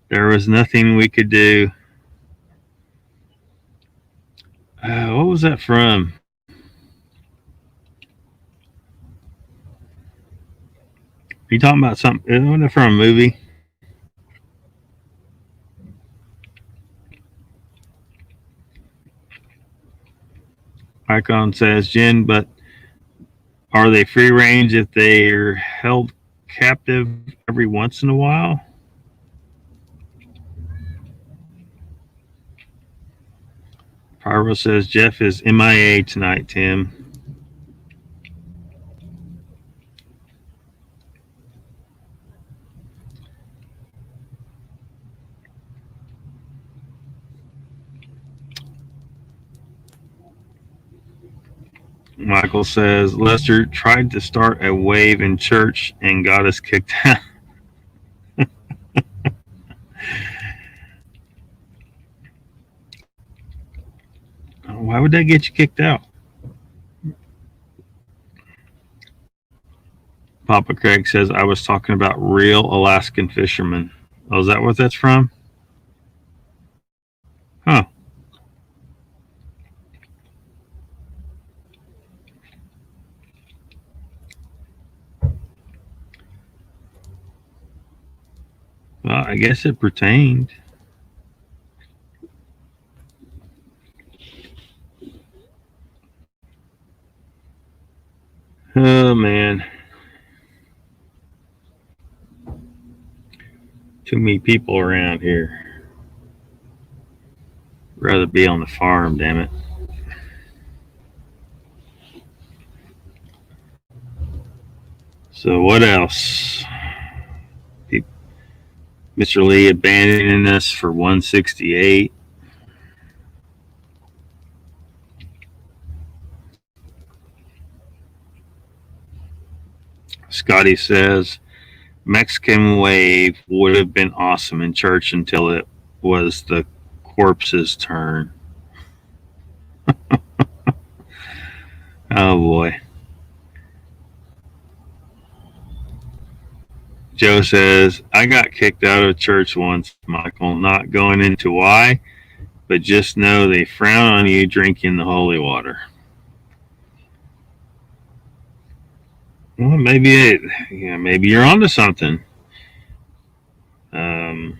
There was nothing we could do. What was that from? Are you talking about something? Isn't it from a movie? Icon says, Jen, but are they free range if they're held captive every once in a while? Pyro says, Jeff is MIA tonight, Tim. Michael says Lester tried to start a wave in church and got us kicked out. Why would that get you kicked out? Papa Craig says I was talking about real Alaskan fishermen. Oh, is that what that's from? Huh. Well, I guess it pertained. Oh man, too many people around here. Rather be on the farm, damn it. So what else? Mr. Lee abandoning us for 168. Scotty says Mexican wave would have been awesome in church until it was the corpse's turn. Oh boy. Joe says, I got kicked out of church once, Michael, not going into why, but just know they frown on you drinking the holy water. Well, maybe maybe you're onto something. Well,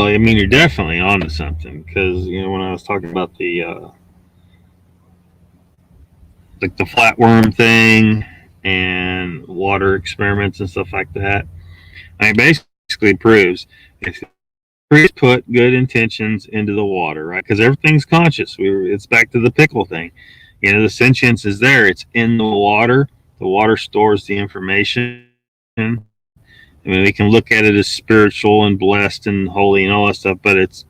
I mean, you're definitely onto something because when I was talking about the like the flatworm thing and water experiments and stuff like that, I mean, basically proves if priests put good intentions into the water, right? Because everything's conscious. It's back to the pickle thing. The sentience is there. It's in the water. The water stores the information. I mean, we can look at it as spiritual and blessed and holy and all that stuff, but it's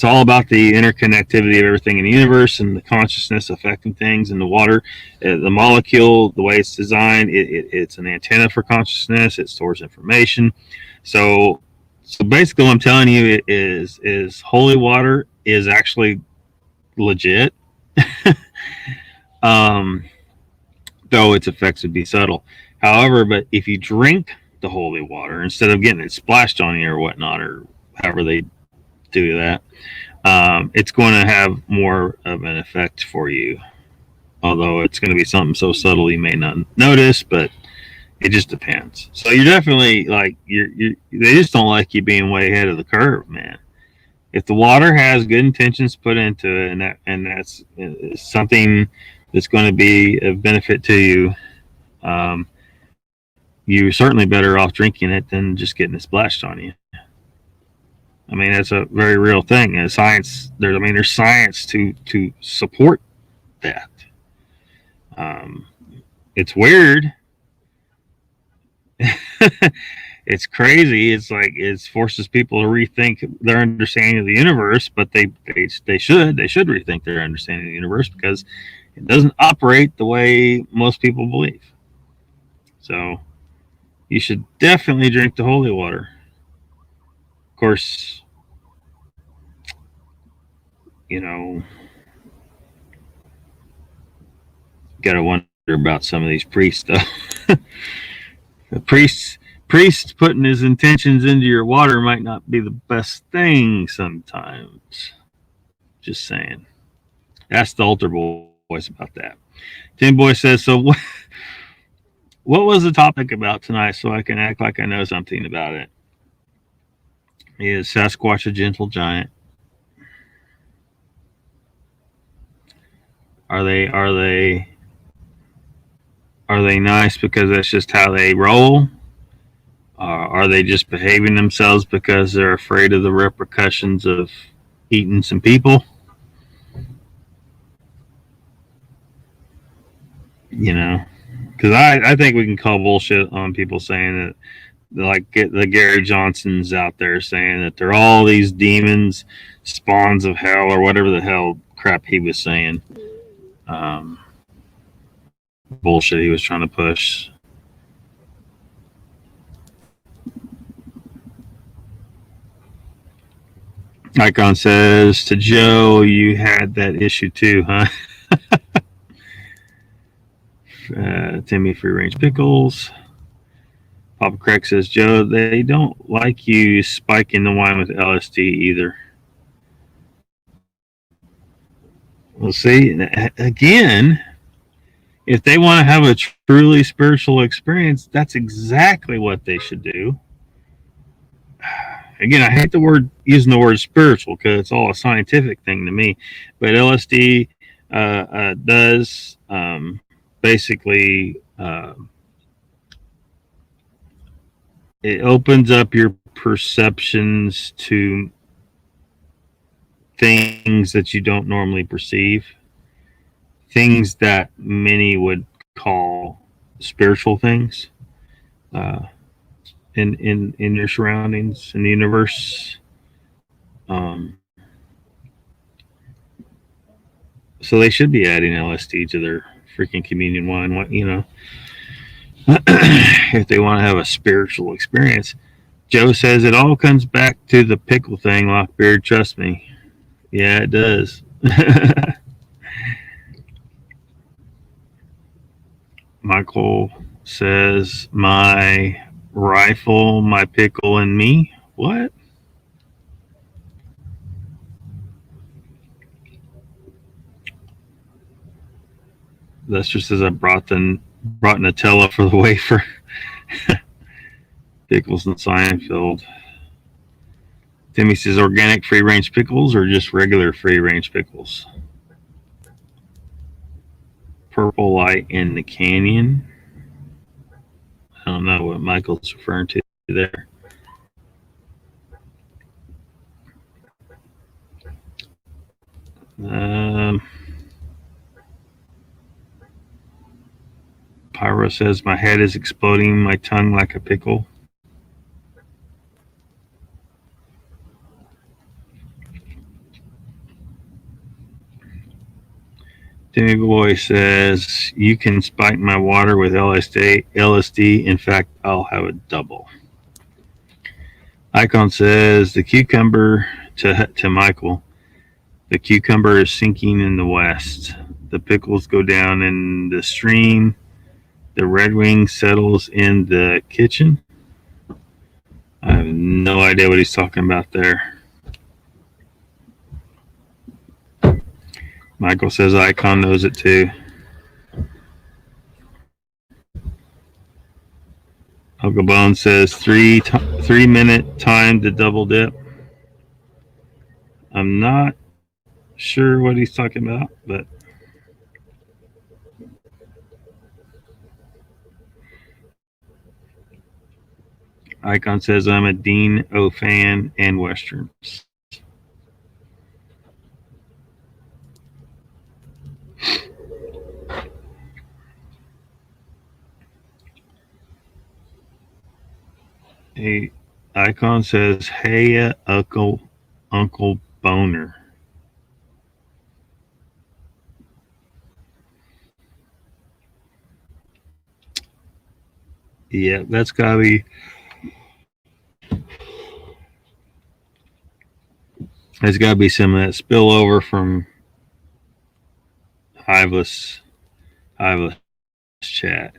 all about the interconnectivity of everything in the universe and the consciousness affecting things in the water. The molecule, the way it's designed, it's an antenna for consciousness. It stores information. So basically, what I'm telling you is holy water is actually legit, though its effects would be subtle. However, but if you drink the holy water instead of getting it splashed on you or whatnot, or however they do that, it's going to have more of an effect for you. Although it's going to be something so subtle you may not notice, but it just depends. So you're definitely they just don't like you being way ahead of the curve, man. If the water has good intentions put into it, and that's something that's going to be of benefit to you, you're certainly better off drinking it than just getting it splashed on you. I mean, that's a very real thing. And there's science to support that. It's weird. It's crazy. It's like it forces people to rethink their understanding of the universe, but they should rethink their understanding of the universe because it doesn't operate the way most people believe. So you should definitely drink the holy water. Of course, gotta wonder about some of these priests though. The priest putting his intentions into your water might not be the best thing sometimes. Just saying. Ask the altar boys about that. Tim Boy says, so what was the topic about tonight so I can act like I know something about it? Is Sasquatch a gentle giant? Are they nice because that's just how they roll? Are they just behaving themselves because they're afraid of the repercussions of eating some people? Because I think we can call bullshit on people saying that like the Gary Johnsons out there saying that they're all these demons, spawns of hell, or whatever the hell crap he was saying. Bullshit he was trying to push. Icon says to Joe, you had that issue too, huh? Timmy Free Range Pickles. Papa Craig says, Joe, they don't like you spiking the wine with LSD either. Well, see, again, if they want to have a truly spiritual experience, that's exactly what they should do. Again, I hate the word using the word spiritual because it's all a scientific thing to me. But LSD does basically it opens up your perceptions to things that you don't normally perceive, things that many would call spiritual things in your surroundings, in the universe. So they should be adding LSD to their freaking communion wine, if they want to have a spiritual experience. Joe says it all comes back to the pickle thing, Lockbeard. Trust me. Yeah, it does. Michael says, my rifle, my pickle, and me. What? Lester says, I brought Nutella for the wafer. Pickles in Seinfeld. Timmy says, organic free range pickles or just regular free range pickles? Purple light in the canyon. I don't know what Michael's referring to there. Pyro says, my head is exploding, my tongue like a pickle. Timmy Boy says, you can spike my water with LSD. In fact, I'll have a double. Icon says, the cucumber to Michael. The cucumber is sinking in the west. The pickles go down in the stream. The Red Wing settles in the kitchen. I have no idea what he's talking about there. Michael says Icon knows it too. Uncle Bone says 3 minute time to double dip. I'm not sure what he's talking about, but Icon says I'm a Dean O fan and Westerns. Hey, Icon says, hey, Uncle Boner. Yeah, that's gotta be. There's gotta be some of that spillover from Hiveless chat.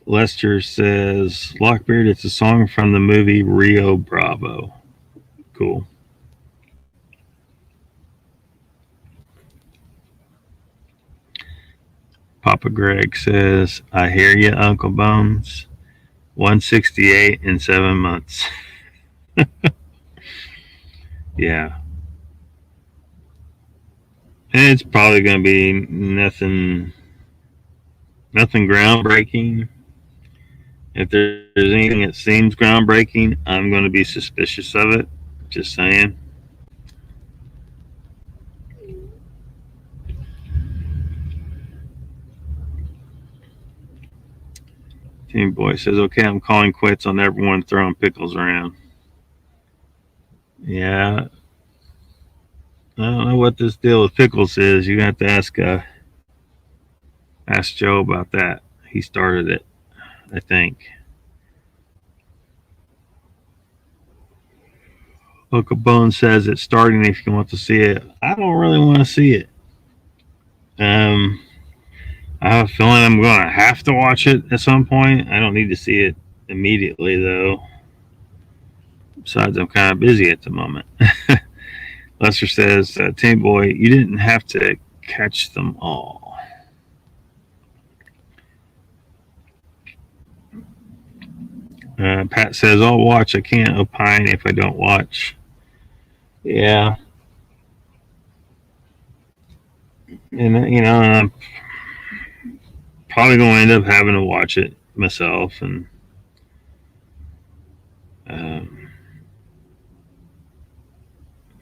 Lester says, Lockbeard, it's a song from the movie Rio Bravo. Cool. Papa Greg says, I hear you, Uncle Bones. 168 in 7 months. Yeah. It's probably going to be nothing groundbreaking. If there's anything that seems groundbreaking, I'm going to be suspicious of it. Just saying. Team Boy says, okay, I'm calling quits on everyone throwing pickles around. Yeah. I don't know what this deal with pickles is. You have to ask Joe about that. He started it, I think. Uncle Bone says it's starting if you want to see it. I don't really want to see it. I have a feeling I'm going to have to watch it at some point. I don't need to see it immediately, though. Besides, I'm kind of busy at the moment. Lester says, Team Boy, you didn't have to catch them all. Pat says, I'll watch. I can't opine if I don't watch. Yeah. And, you know, I'm probably going to end up having to watch it myself. And,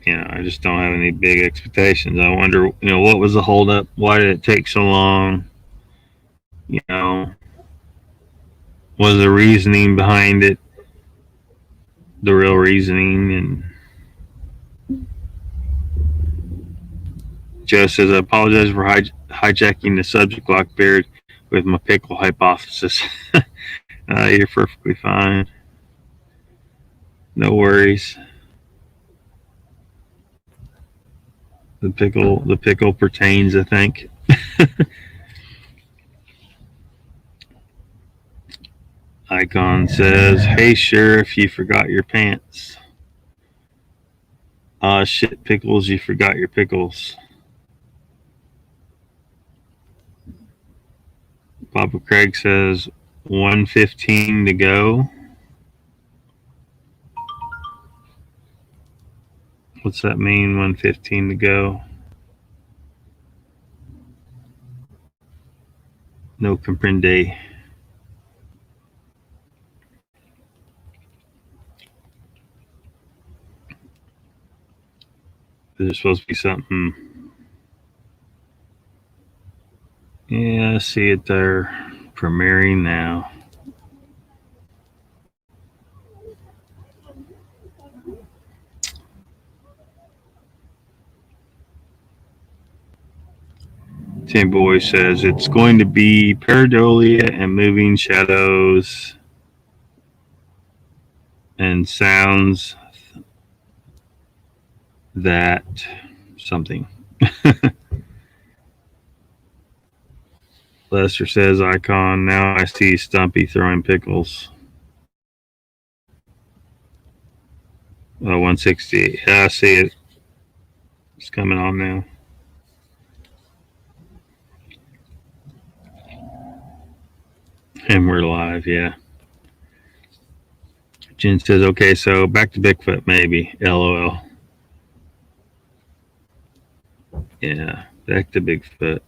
you know, I just don't have any big expectations. I wonder, you know, what was the holdup? Why did it take so long? You know, was the reasoning behind it the real reasoning? And Joe says, I apologize for hijacking the subject, Lockbeard, with my pickle hypothesis. You're perfectly fine. No worries. The pickle pertains, I think. Icon says, hey, Sheriff, you forgot your pants. Shit, Pickles, you forgot your pickles. Papa Craig says, 1:15 to go. What's that mean, 1:15 to go? No comprende. There's supposed to be something. Yeah, I see it there. Premiering now. Tim Boy says it's going to be pareidolia and moving shadows and sounds that something. Lester says, Icon, now I see Stumpy throwing pickles. 160. Yeah, I see it. It's coming on now. And we're live, yeah. Jen says, okay, so back to Bigfoot, maybe. LOL. Yeah, back to Bigfoot.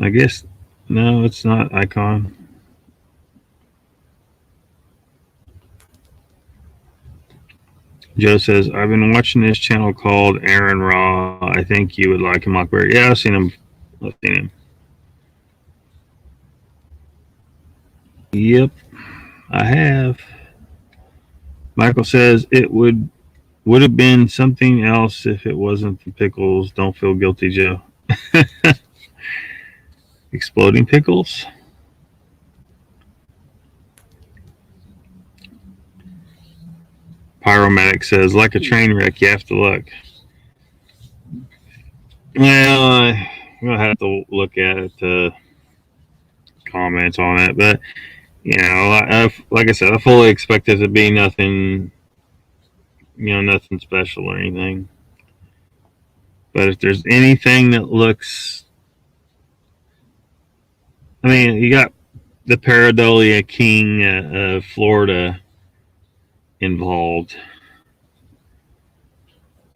I guess, no, it's not Icon. Joe says, I've been watching this channel called Aaron Raw. I think you would like him, Lockbeard. Yeah, I've seen him. Yep, I have. Michael says, it would have been something else if it wasn't the pickles. Don't feel guilty, Joe. Exploding pickles? Pyromedic says, like a train wreck, you have to look. Well, I'm going to have to look at it, comments on it. But, you know, like I said, I fully expect it to be nothing, you know, nothing special or anything. But if there's anything that looks, I mean, you got the pareidolia king of Florida involved.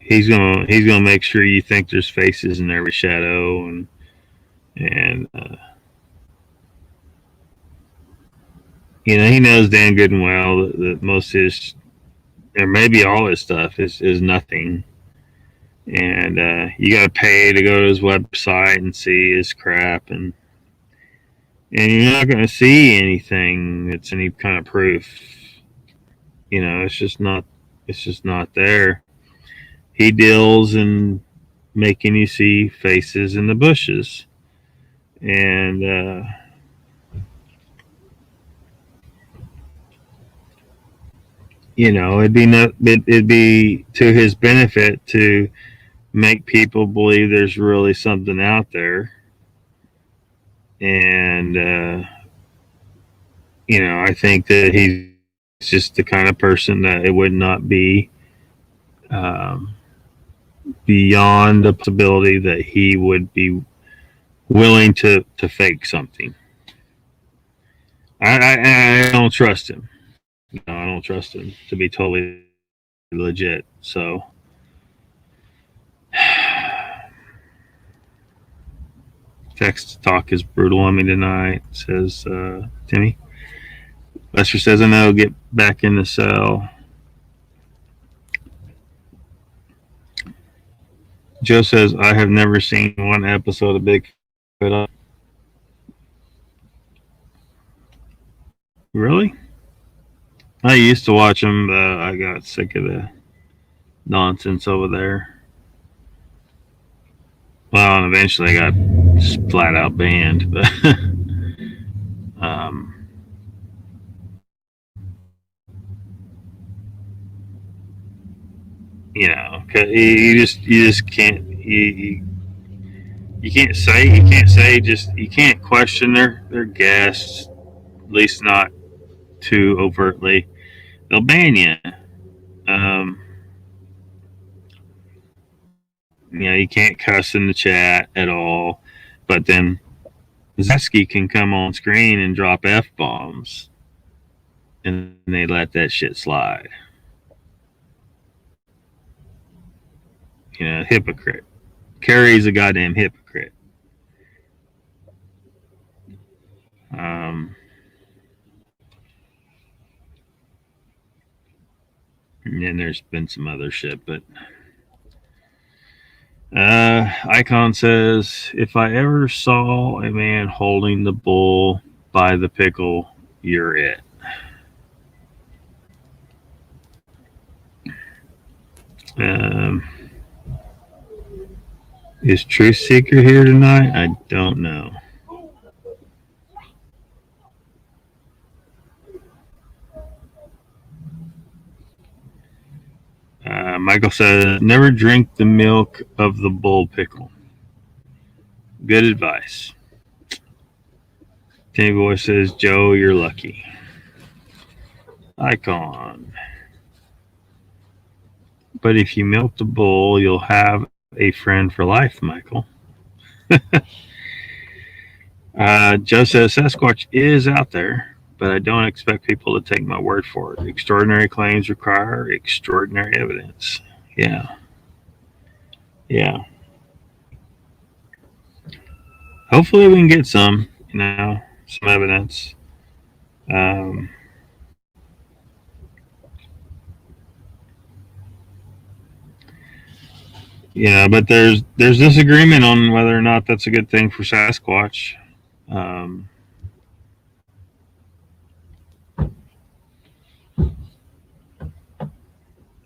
He's gonna make sure you think there's faces in every shadow, and you know, he knows damn good and well that most of his, or maybe all his stuff is nothing. And you got to pay to go to his website and see his crap. And and you're not going to see anything that's any kind of proof. It's just not. It's just not there. He deals in making you see faces in the bushes, and it'd be to his benefit to make people believe there's really something out there, and I think that he's just the kind of person that it would not be um, beyond the possibility that he would be willing to fake something. I don't trust him. I don't trust him to be totally legit. So text talk is brutal on me tonight, says Timmy. Lester says, I know, get back in the cell. Joe says, I have never seen one episode of Bigfoot. Really? I used to watch them, but I got sick of the nonsense over there. Well, and eventually I got just flat out banned. But you just can't you can't say just you can't question their guests, at least not too overtly. They'll ban you. Um, you can't cuss in the chat at all, but then Zasky can come on screen and drop F bombs, and they let that shit slide. Hypocrite. Carrie's a goddamn hypocrite. And then there's been some other shit, but Icon says, if I ever saw a man holding the bull by the pickle, you're it. Is Truth Seeker here tonight? I don't know. Michael says, never drink the milk of the bull pickle. Good advice. Timmy Boy says, Joe, you're lucky. Icon. But if you milk the bull, you'll have a friend for life, Michael. Joe says, Sasquatch is out there, but I don't expect people to take my word for it. Extraordinary claims require extraordinary evidence. Yeah. Hopefully we can get some evidence. But there's disagreement on whether or not that's a good thing for Sasquatch.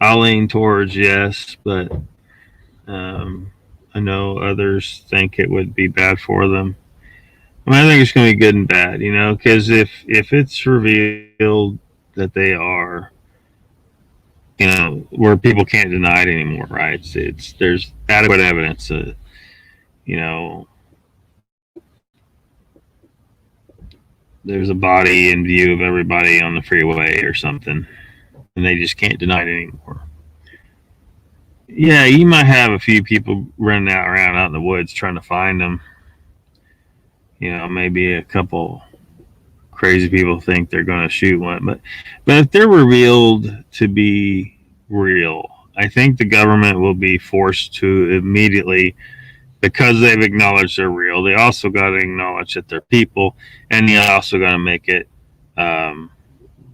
I'll lean towards yes, but I know others think it would be bad for them. I think it's going to be good and bad, because if it's revealed that they are, where people can't deny it anymore, right? There's adequate evidence. There's a body in view of everybody on the freeway or something, and they just can't deny it anymore. Yeah, you might have a few people running around out in the woods trying to find them. Maybe a couple crazy people think they're going to shoot one, but if they're revealed to be real, I think the government will be forced to immediately, because they've acknowledged they're real, they also got to acknowledge that they're people, and they also got to make it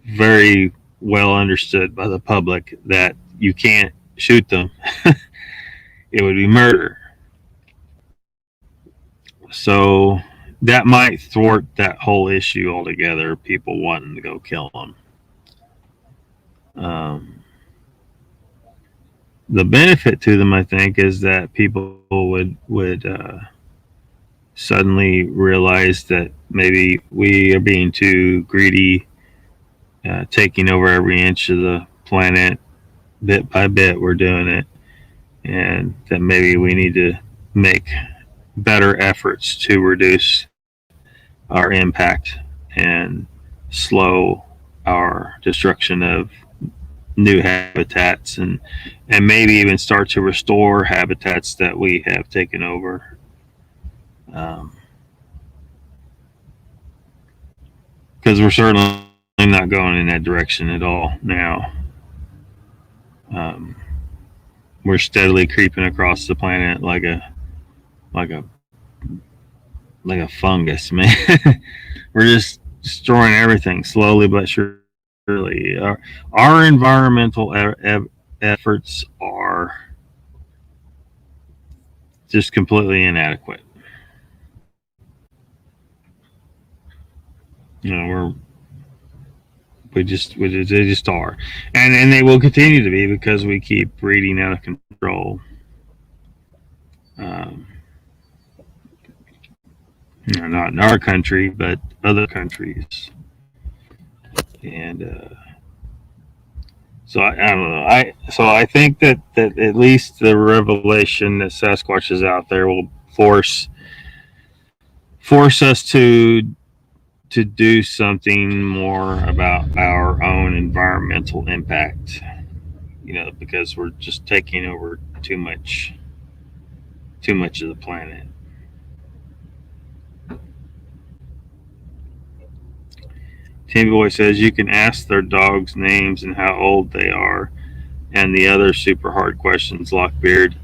very well understood by the public that you can't shoot them. It would be murder. So that might thwart that whole issue altogether. People wanting to go kill them. The benefit to them, I think, is that people would suddenly realize that maybe we are being too greedy, taking over every inch of the planet bit by bit. We're doing it, and that maybe we need to make better efforts to reduce our impact and slow our destruction of new habitats, and maybe even start to restore habitats that we have taken over. Because we're certainly not going in that direction at all now. Um, we're steadily creeping across the planet like a like a fungus, man. We're just destroying everything slowly but surely. Our environmental efforts are just completely inadequate. You know, they just are, and they will continue to be because we keep breeding out of control. Um, you know, not in our country, but other countries, and so I don't know. I think that at least the revelation that Sasquatch is out there will force us to do something more about our own environmental impact. You know, because we're just taking over too much of the planet. Timmy Boy says you can ask their dogs names and how old they are, and the other super hard questions. Lockbeard,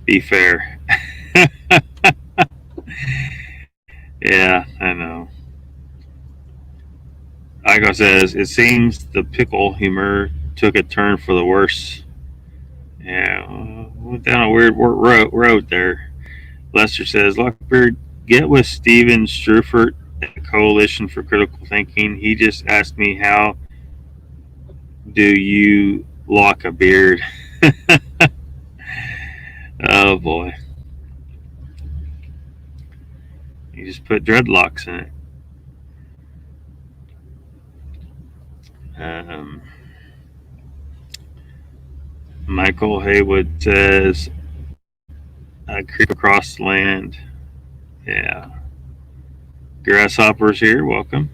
be fair. Yeah, I know. Igo says it seems the pickle humor took a turn for the worse. Yeah, went down a weird road there. Lester says, Lockbeard, get with Steven Strufert at the Coalition for Critical Thinking. He just asked me, how do you lock a beard? Oh boy. You just put dreadlocks in it. Um, Michael Haywood says, I creep across the land. Yeah. Grasshopper's here. Welcome.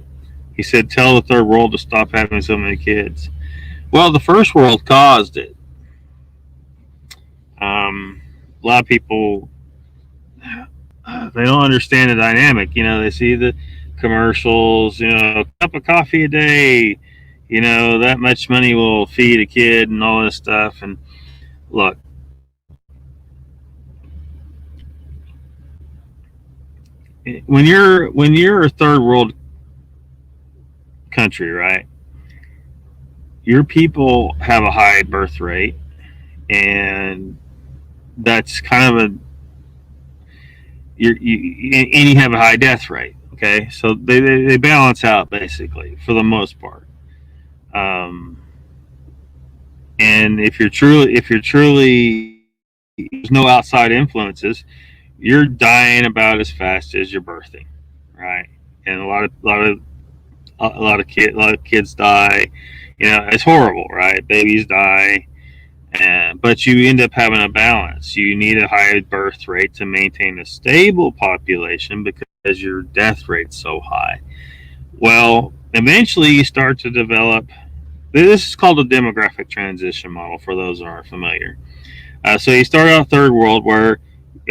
He said, tell the third world to stop having so many kids. Well, the first world caused it. A lot of people, they don't understand the dynamic. You know, they see the commercials, you know, a cup of coffee a day, you know, that much money will feed a kid and all this stuff. And look, when you're a third world country, right? Your people have a high birth rate, and that's kind of and you have a high death rate. Okay, so they balance out basically for the most part. Um, and if you're truly there's no outside influences, you're dying about as fast as you're birthing, right? And a lot of kids die. You know, it's horrible, right? Babies die, but you end up having a balance. You need a high birth rate to maintain a stable population because your death rate's so high. Well, eventually you start to develop. This is called a demographic transition model for those that aren't familiar. So you start out third world where,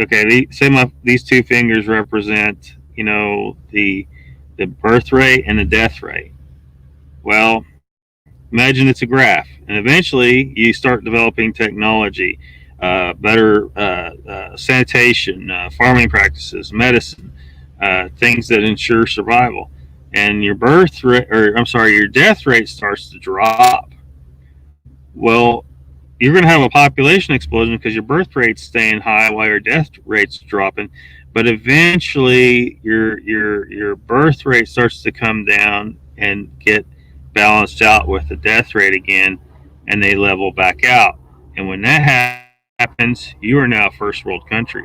okay, these two fingers represent, you know, the birth rate and the death rate. Well, imagine it's a graph, and eventually you start developing technology, better sanitation, farming practices, medicine, things that ensure survival, and your your death rate starts to drop. Well, you're going to have a population explosion because your birth rate's staying high while your death rate's dropping. but eventually your birth rate starts to come down and get balanced out with the death rate again, and they level back out. And when that happens, you are now a first world country.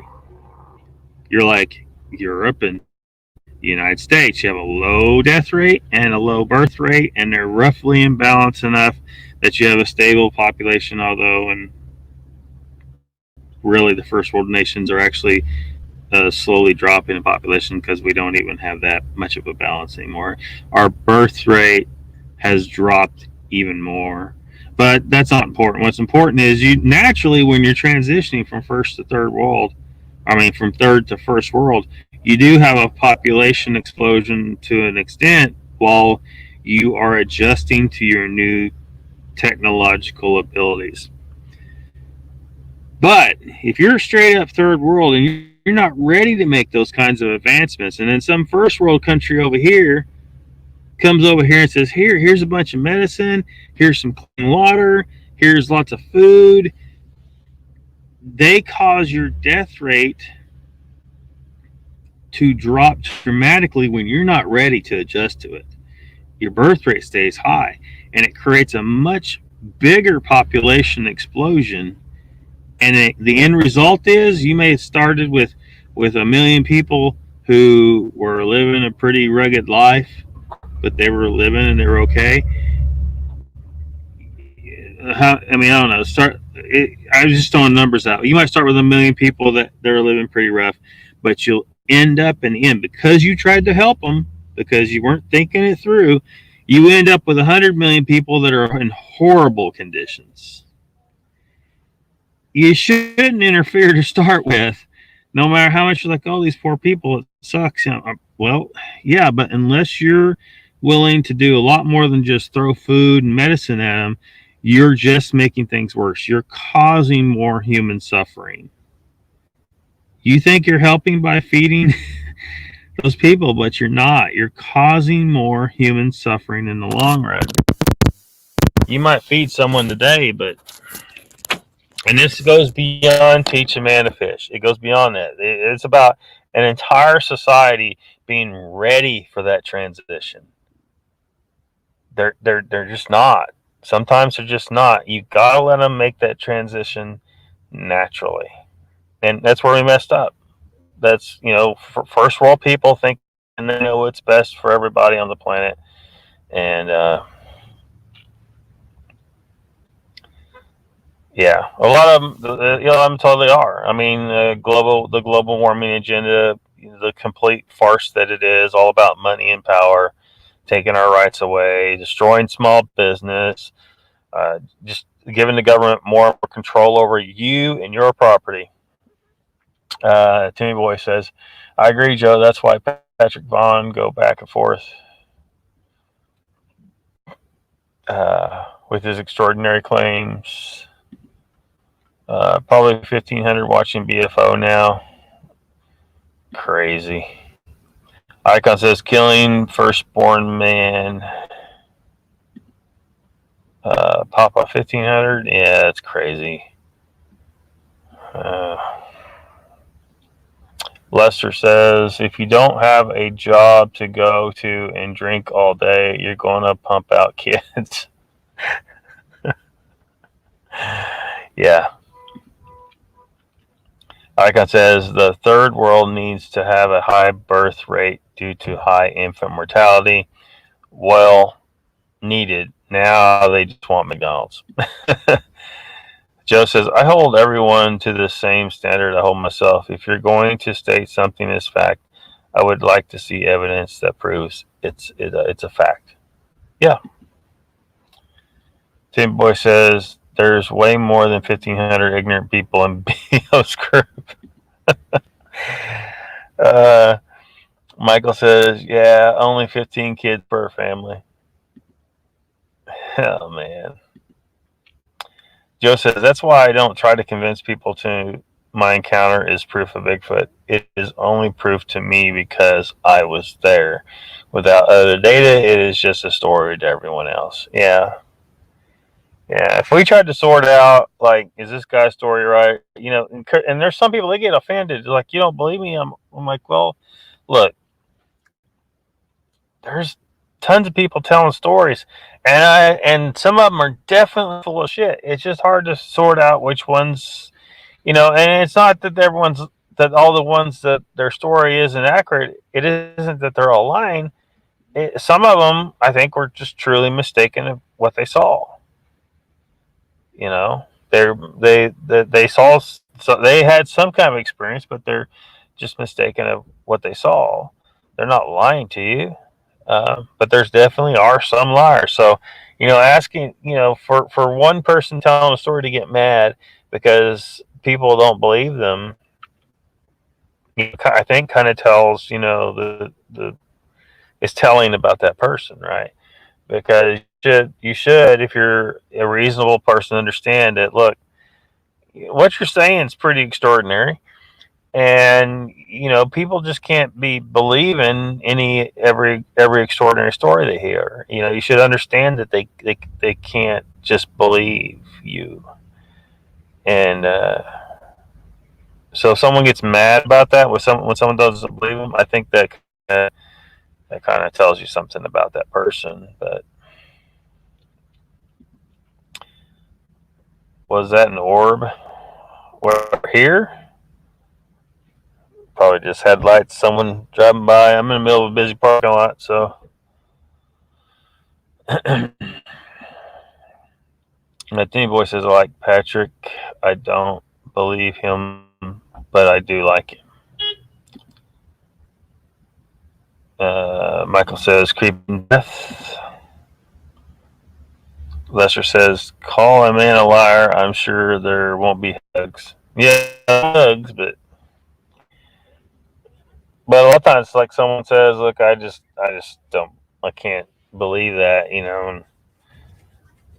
You're like Europe and the United States. You have a low death rate and a low birth rate, and they're roughly in balance enough that you have a stable population. Although, and really, the first world nations are actually slowly dropping in population because we don't even have that much of a balance anymore. Our birth rate has dropped even more. But that's not important. What's important is you naturally, when you're transitioning from first to third world, I mean, from third to first world, you do have a population explosion to an extent while you are adjusting to your new technological abilities. But if you're straight up third world and you're not ready to make those kinds of advancements, and then some first world country over here comes over here and says, here's a bunch of medicine, here's some clean water, here's lots of food, they cause your death rate to drop dramatically when you're not ready to adjust to it. Your birth rate stays high, and it creates a much bigger population explosion. And the end result is you may have started with a million people who were living a pretty rugged life, but they were living and they were okay. I mean, I don't know. I was just throwing numbers out. You might start with a million people that they're living pretty rough, but you'll end up in the end, because you tried to help them, because you weren't thinking it through, you end up with 100 million people that are in horrible conditions. You shouldn't interfere to start with, no matter how much you're like, oh, these poor people, it sucks. Well, yeah, but unless you're willing to do a lot more than just throw food and medicine at them, you're just making things worse. You're causing more human suffering. You think you're helping by feeding those people, but you're not. You're causing more human suffering in the long run. You might feed someone today, but, and this goes beyond teach a man to fish. It goes beyond that. It's about an entire society being ready for that transition. They're just not. Sometimes they're just not. You gotta let them make that transition naturally, and that's where we messed up. That's, for first world people think they know what's best for everybody on the planet, and yeah, a lot of them, I'm totally are. I mean, the global warming agenda, the complete farce that it is, all about money and power, taking our rights away, destroying small business, just giving the government more control over you and your property. Timmy Boy says, I agree, Joe. That's why Patrick Vaughn go back and forth with his extraordinary claims. Probably 1,500 watching BFO now. Crazy. Icon says, killing firstborn man. Papa 1,500. Yeah, it's crazy. Lester says, if you don't have a job to go to and drink all day, you're going to pump out kids. Yeah. Icon says, the third world needs to have a high birth rate due to high infant mortality. Well, needed. Now they just want McDonald's. Joe says, I hold everyone to the same standard I hold myself. If you're going to state something as fact, I would like to see evidence that proves it's a fact. Yeah. Tim Boy says, there's way more than 1,500 ignorant people in BO's group. Michael says, yeah, only 15 kids per family. Oh, man. Joe says, that's why I don't try to convince people to my encounter is proof of Bigfoot. It is only proof to me because I was there. Without other data, it is just a story to everyone else. Yeah. Yeah, if we tried to sort out, like, is this guy's story right? And there's some people, they get offended. Like, you don't believe me? I'm like, well, look, there's tons of people telling stories, and some of them are definitely full of shit. It's just hard to sort out which ones, And it's not that all the ones that their story isn't accurate. It isn't that they're all lying. Some of them, I think, were just truly mistaken of what they saw. You know, they saw, so they had some kind of experience, but they're just mistaken of what they saw. They're not lying to you, but there's definitely are some liars. So, asking, for one person telling a story to get mad because people don't believe them, I think kind of tells, the is telling about that person, right? Because you should, if you're a reasonable person, understand that. Look, what you're saying is pretty extraordinary, and people just can't be believing every extraordinary story they hear. You should understand that they can't just believe you, and so if someone gets mad about that when someone doesn't believe them, I think that kind of tells you something about that person. But was that an orb? We're here. Probably just headlights. Someone driving by. I'm in the middle of a busy parking lot, so. Martini Boy says, I like Patrick. I don't believe him, but I do like him. Michael says, creeping death. Lester says, call a man a liar. I'm sure there won't be hugs. Yeah, hugs, but a lot of times, like someone says, look, I can't believe that, and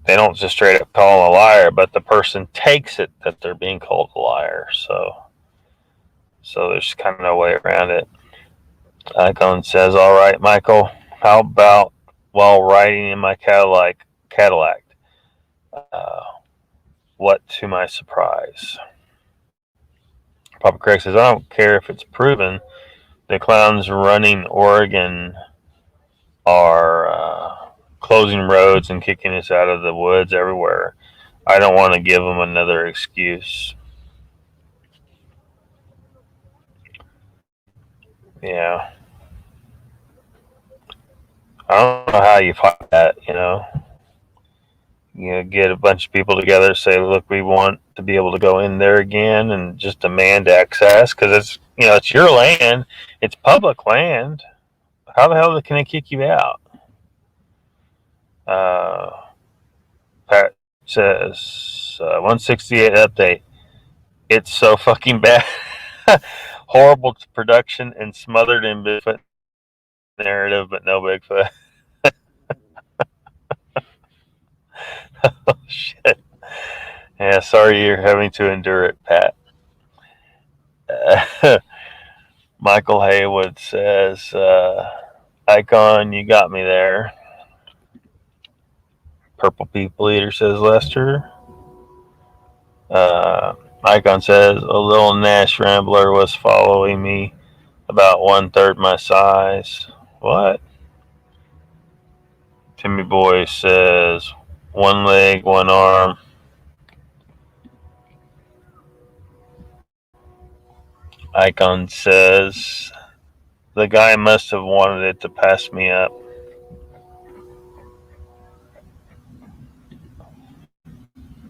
they don't just straight up call them a liar, but the person takes it that they're being called a liar. So there's kind of no way around it. Icon says, all right, Michael, how about while riding in my Cadillac? Uh, what to my surprise? Papa Craig says, I don't care if it's proven the clowns running Oregon are closing roads and kicking us out of the woods everywhere. I don't want to give them another excuse. Yeah. I don't know how you fight that, get a bunch of people together, say, look, we want to be able to go in there again and just demand access because it's your land, it's public land. How the hell can they kick you out? Uh, Pat says, 168 update. It's so fucking bad. Horrible production and smothered in Bigfoot narrative, but no Bigfoot. Oh, shit. Yeah, sorry you're having to endure it, Pat. Michael Haywood says, Icon, you got me there. Purple People Eater says Lester. Icon says, a little Nash Rambler was following me about 1/3 my size. What? Timmy Boy says, one leg, one arm. Icon says, the guy must have wanted it to pass me up.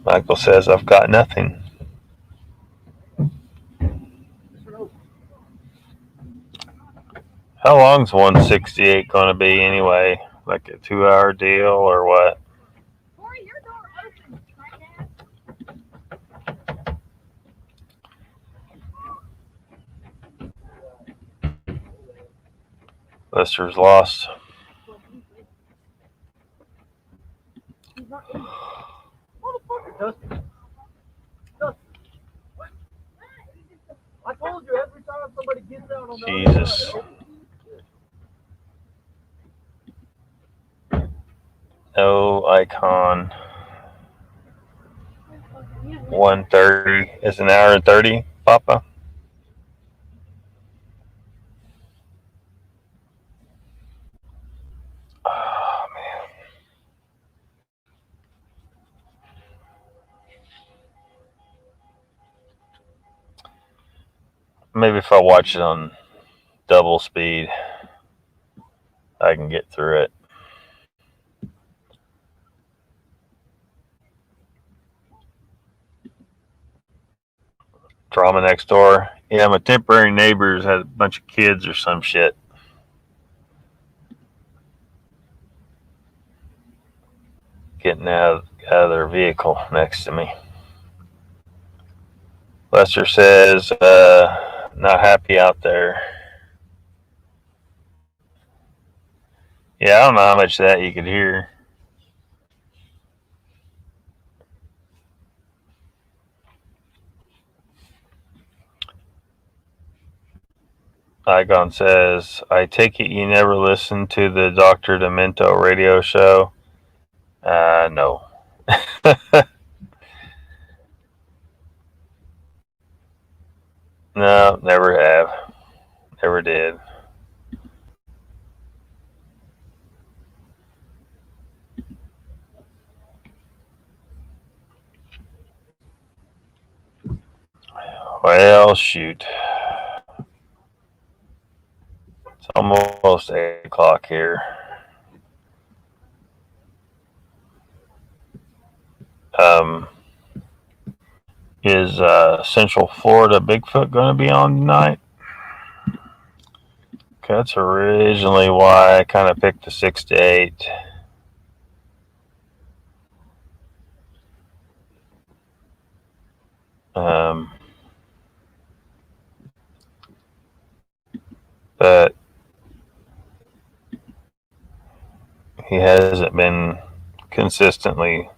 Michael says, I've got nothing. How long's 168 going to be anyway? Like a 2-hour deal or what? Lester's lost. I told you every time somebody gets out on the Jesus. No Icon. 1:30. It's an hour and 30, Papa. Oh, man. Maybe if I watch it on double speed, I can get through it. Drama next door. Yeah, my temporary neighbors had a bunch of kids or some shit. Getting out of their vehicle next to me. Lester says, not happy out there. Yeah, I don't know how much of that you could hear. Icon says, I take it you never listened to the Dr. Demento radio show? No. No, never have. Never did. Well, shoot. It's almost 8 o'clock here. Is Central Florida Bigfoot going to be on tonight? That's originally why I kind of picked the 6 to 8. But he hasn't been consistently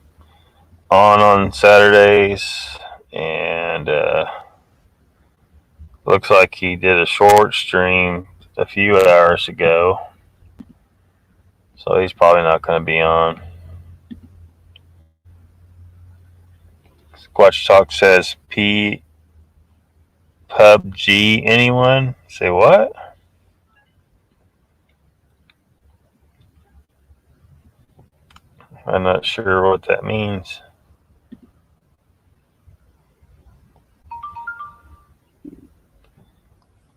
on Saturdays, and looks like he did a short stream a few hours ago, so he's probably not going to be on. Squatch Talk says PUBG. Anyone? Say what? I'm not sure what that means.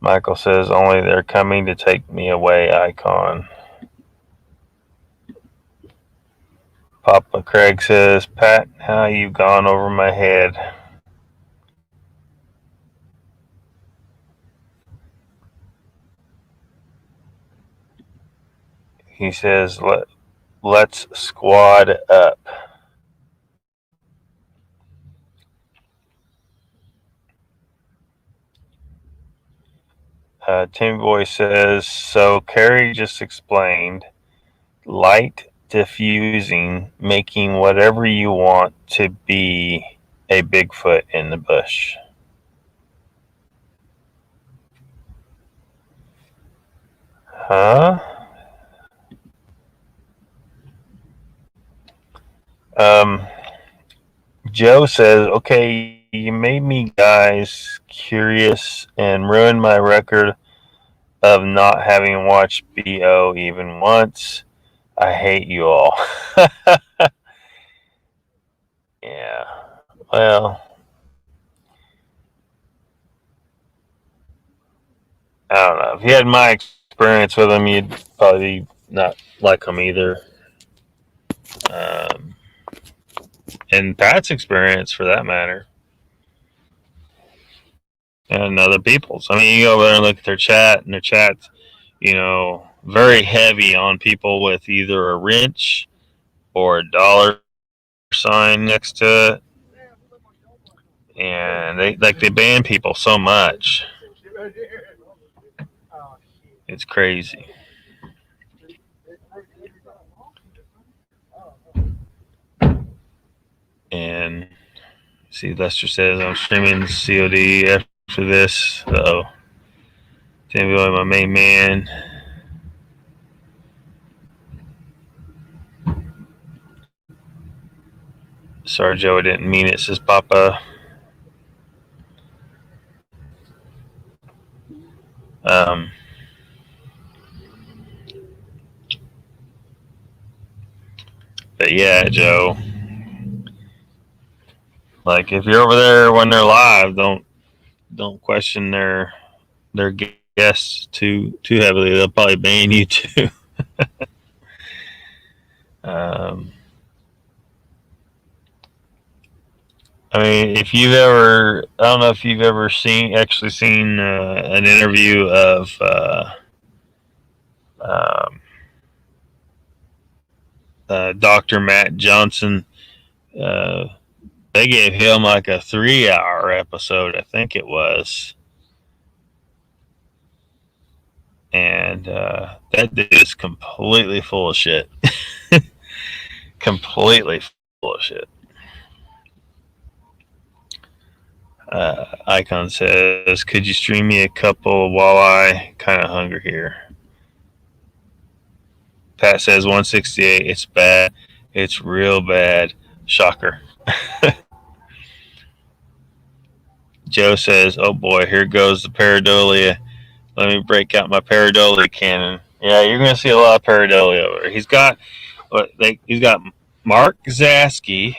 Michael says only they're coming to take me away, Icon. Papa Craig says, Pat, how you gone over my head? He says, let's squad up. Timmy Boy says, so Carrie just explained light diffusing, making whatever you want to be a Bigfoot in the bush. Huh? Joe says, okay, you made me guys curious and ruined my record of not having watched BO even once. I hate you all. Yeah. Well, I don't know. If you had my experience with them, you'd probably not like them either. And Pat's experience, for that matter, and other people's. I mean, you go over there and look at their chat, and their chat's, very heavy on people with either a wrench or a dollar sign next to it, and they ban people so much. It's crazy. And see, Lester says I'm streaming COD after this. So, Timmy Boy, my main man. Sorry, Joe, I didn't mean it, says Papa. Um, but yeah, Joe, like if you're over there when they're live, don't question their guests too heavily. They'll probably ban you too. um, I mean, if you've ever, I don't know if you've ever actually seen an interview of um, Dr. Matt Johnson. Uh, they gave him like a 3-hour episode, I think it was. And that dude is completely full of shit. Completely full of shit. Icon says, could you stream me a couple of walleye? Kind of hungry here. Pat says 168. It's bad. It's real bad. Shocker. Joe says, oh boy, here goes the pareidolia. Let me break out my pareidolia cannon. Yeah, you're going to see a lot of pareidolia over there. He's got Mark Zasky.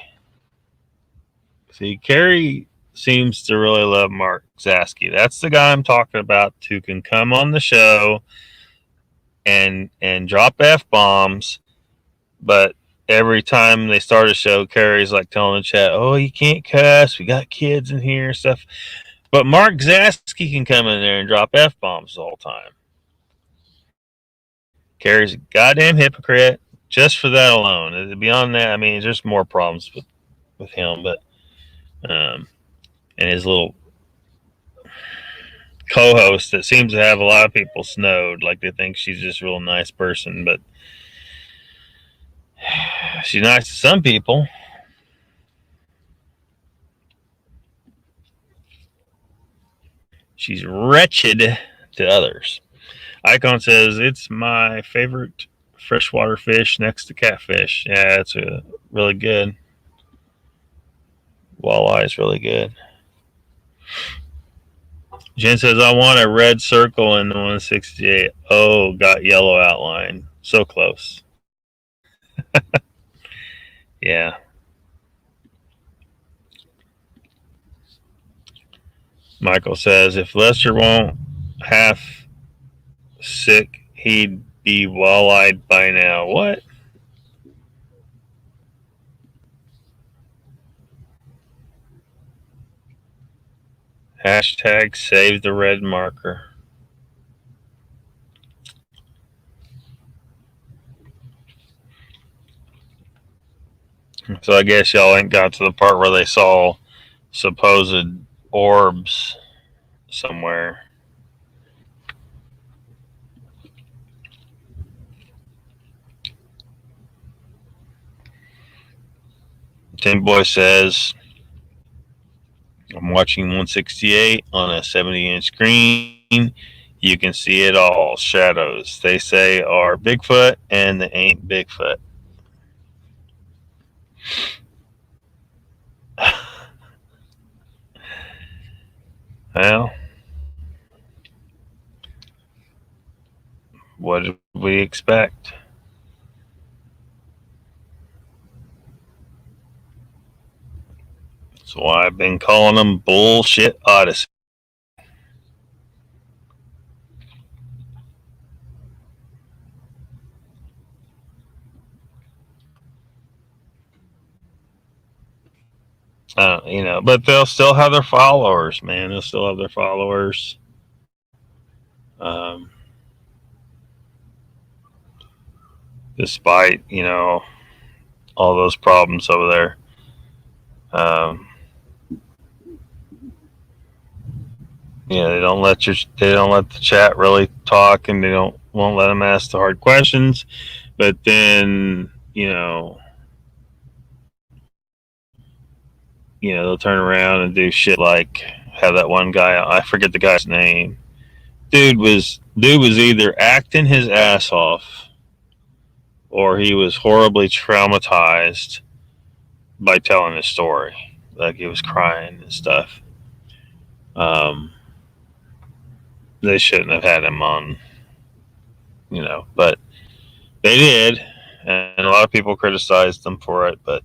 See, Carrie seems to really love Mark Zasky. That's the guy I'm talking about who can come on the show and drop F-bombs, but every time they start a show, Carrie's like telling the chat, oh, you can't cuss, we got kids in here and stuff. But Mark Zasky can come in there and drop F-bombs the whole time. Carrie's a goddamn hypocrite just for that alone. Beyond that, I mean, there's more problems with him, but and his little co-host that seems to have a lot of people snowed, like they think she's just a real nice person, but she's nice to some people. She's wretched to others. Icon says it's my favorite freshwater fish next to catfish. Yeah, it's really good. Walleye is really good. Jen says, I want a red circle in the 168. Oh, got yellow outline. So close. Yeah. Michael says, if Lester won't half sick, he'd be wall-eyed by now. What? Hashtag save the red marker. So I guess y'all ain't got to the part where they saw supposed orbs somewhere. Tim Boy says, I'm watching 168 on a 70-inch screen. You can see it all. Shadows. They say are Bigfoot, and they ain't Bigfoot. Well, what did we expect? That's why I've been calling them bullshit Odyssey. But they'll still have their followers, man. They'll still have their followers. Despite, all those problems over there. They don't let the chat really talk, and they won't let them ask the hard questions. But then, they'll turn around and do shit like have that one guy, I forget the guy's name. Dude was either acting his ass off or he was horribly traumatized by telling his story. Like he was crying and stuff. Um, they shouldn't have had him on, but they did, and a lot of people criticized them for it. But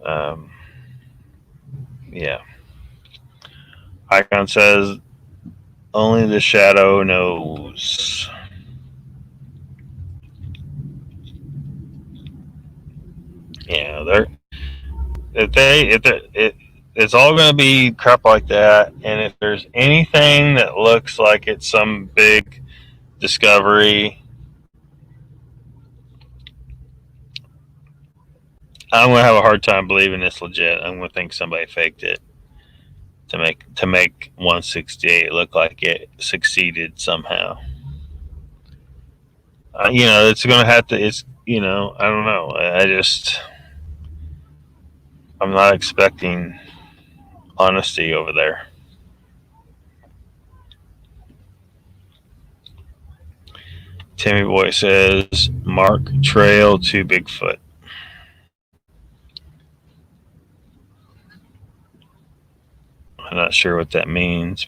um, yeah, Icon says only the shadow knows. They're it's all going to be crap like that. And if there's anything that looks like it's some big discovery, I'm going to have a hard time believing it's legit. I'm going to think somebody faked it to make 168 look like it succeeded somehow. It's going to have to. It's I don't know. I'm not expecting honesty over there. Timmy Boy says mark trail to Bigfoot. I'm not sure what that means,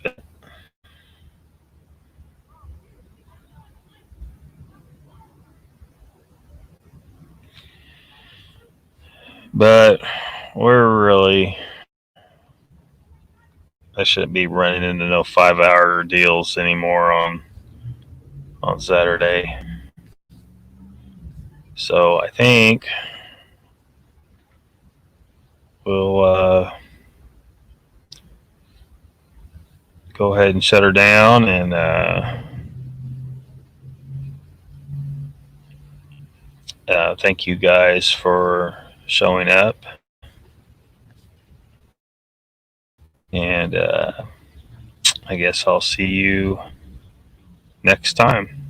but we're really, I shouldn't be running into no 5-hour deals anymore on Saturday. So I think we'll go ahead and shut her down, and thank you guys for showing up. And I guess I'll see you next time.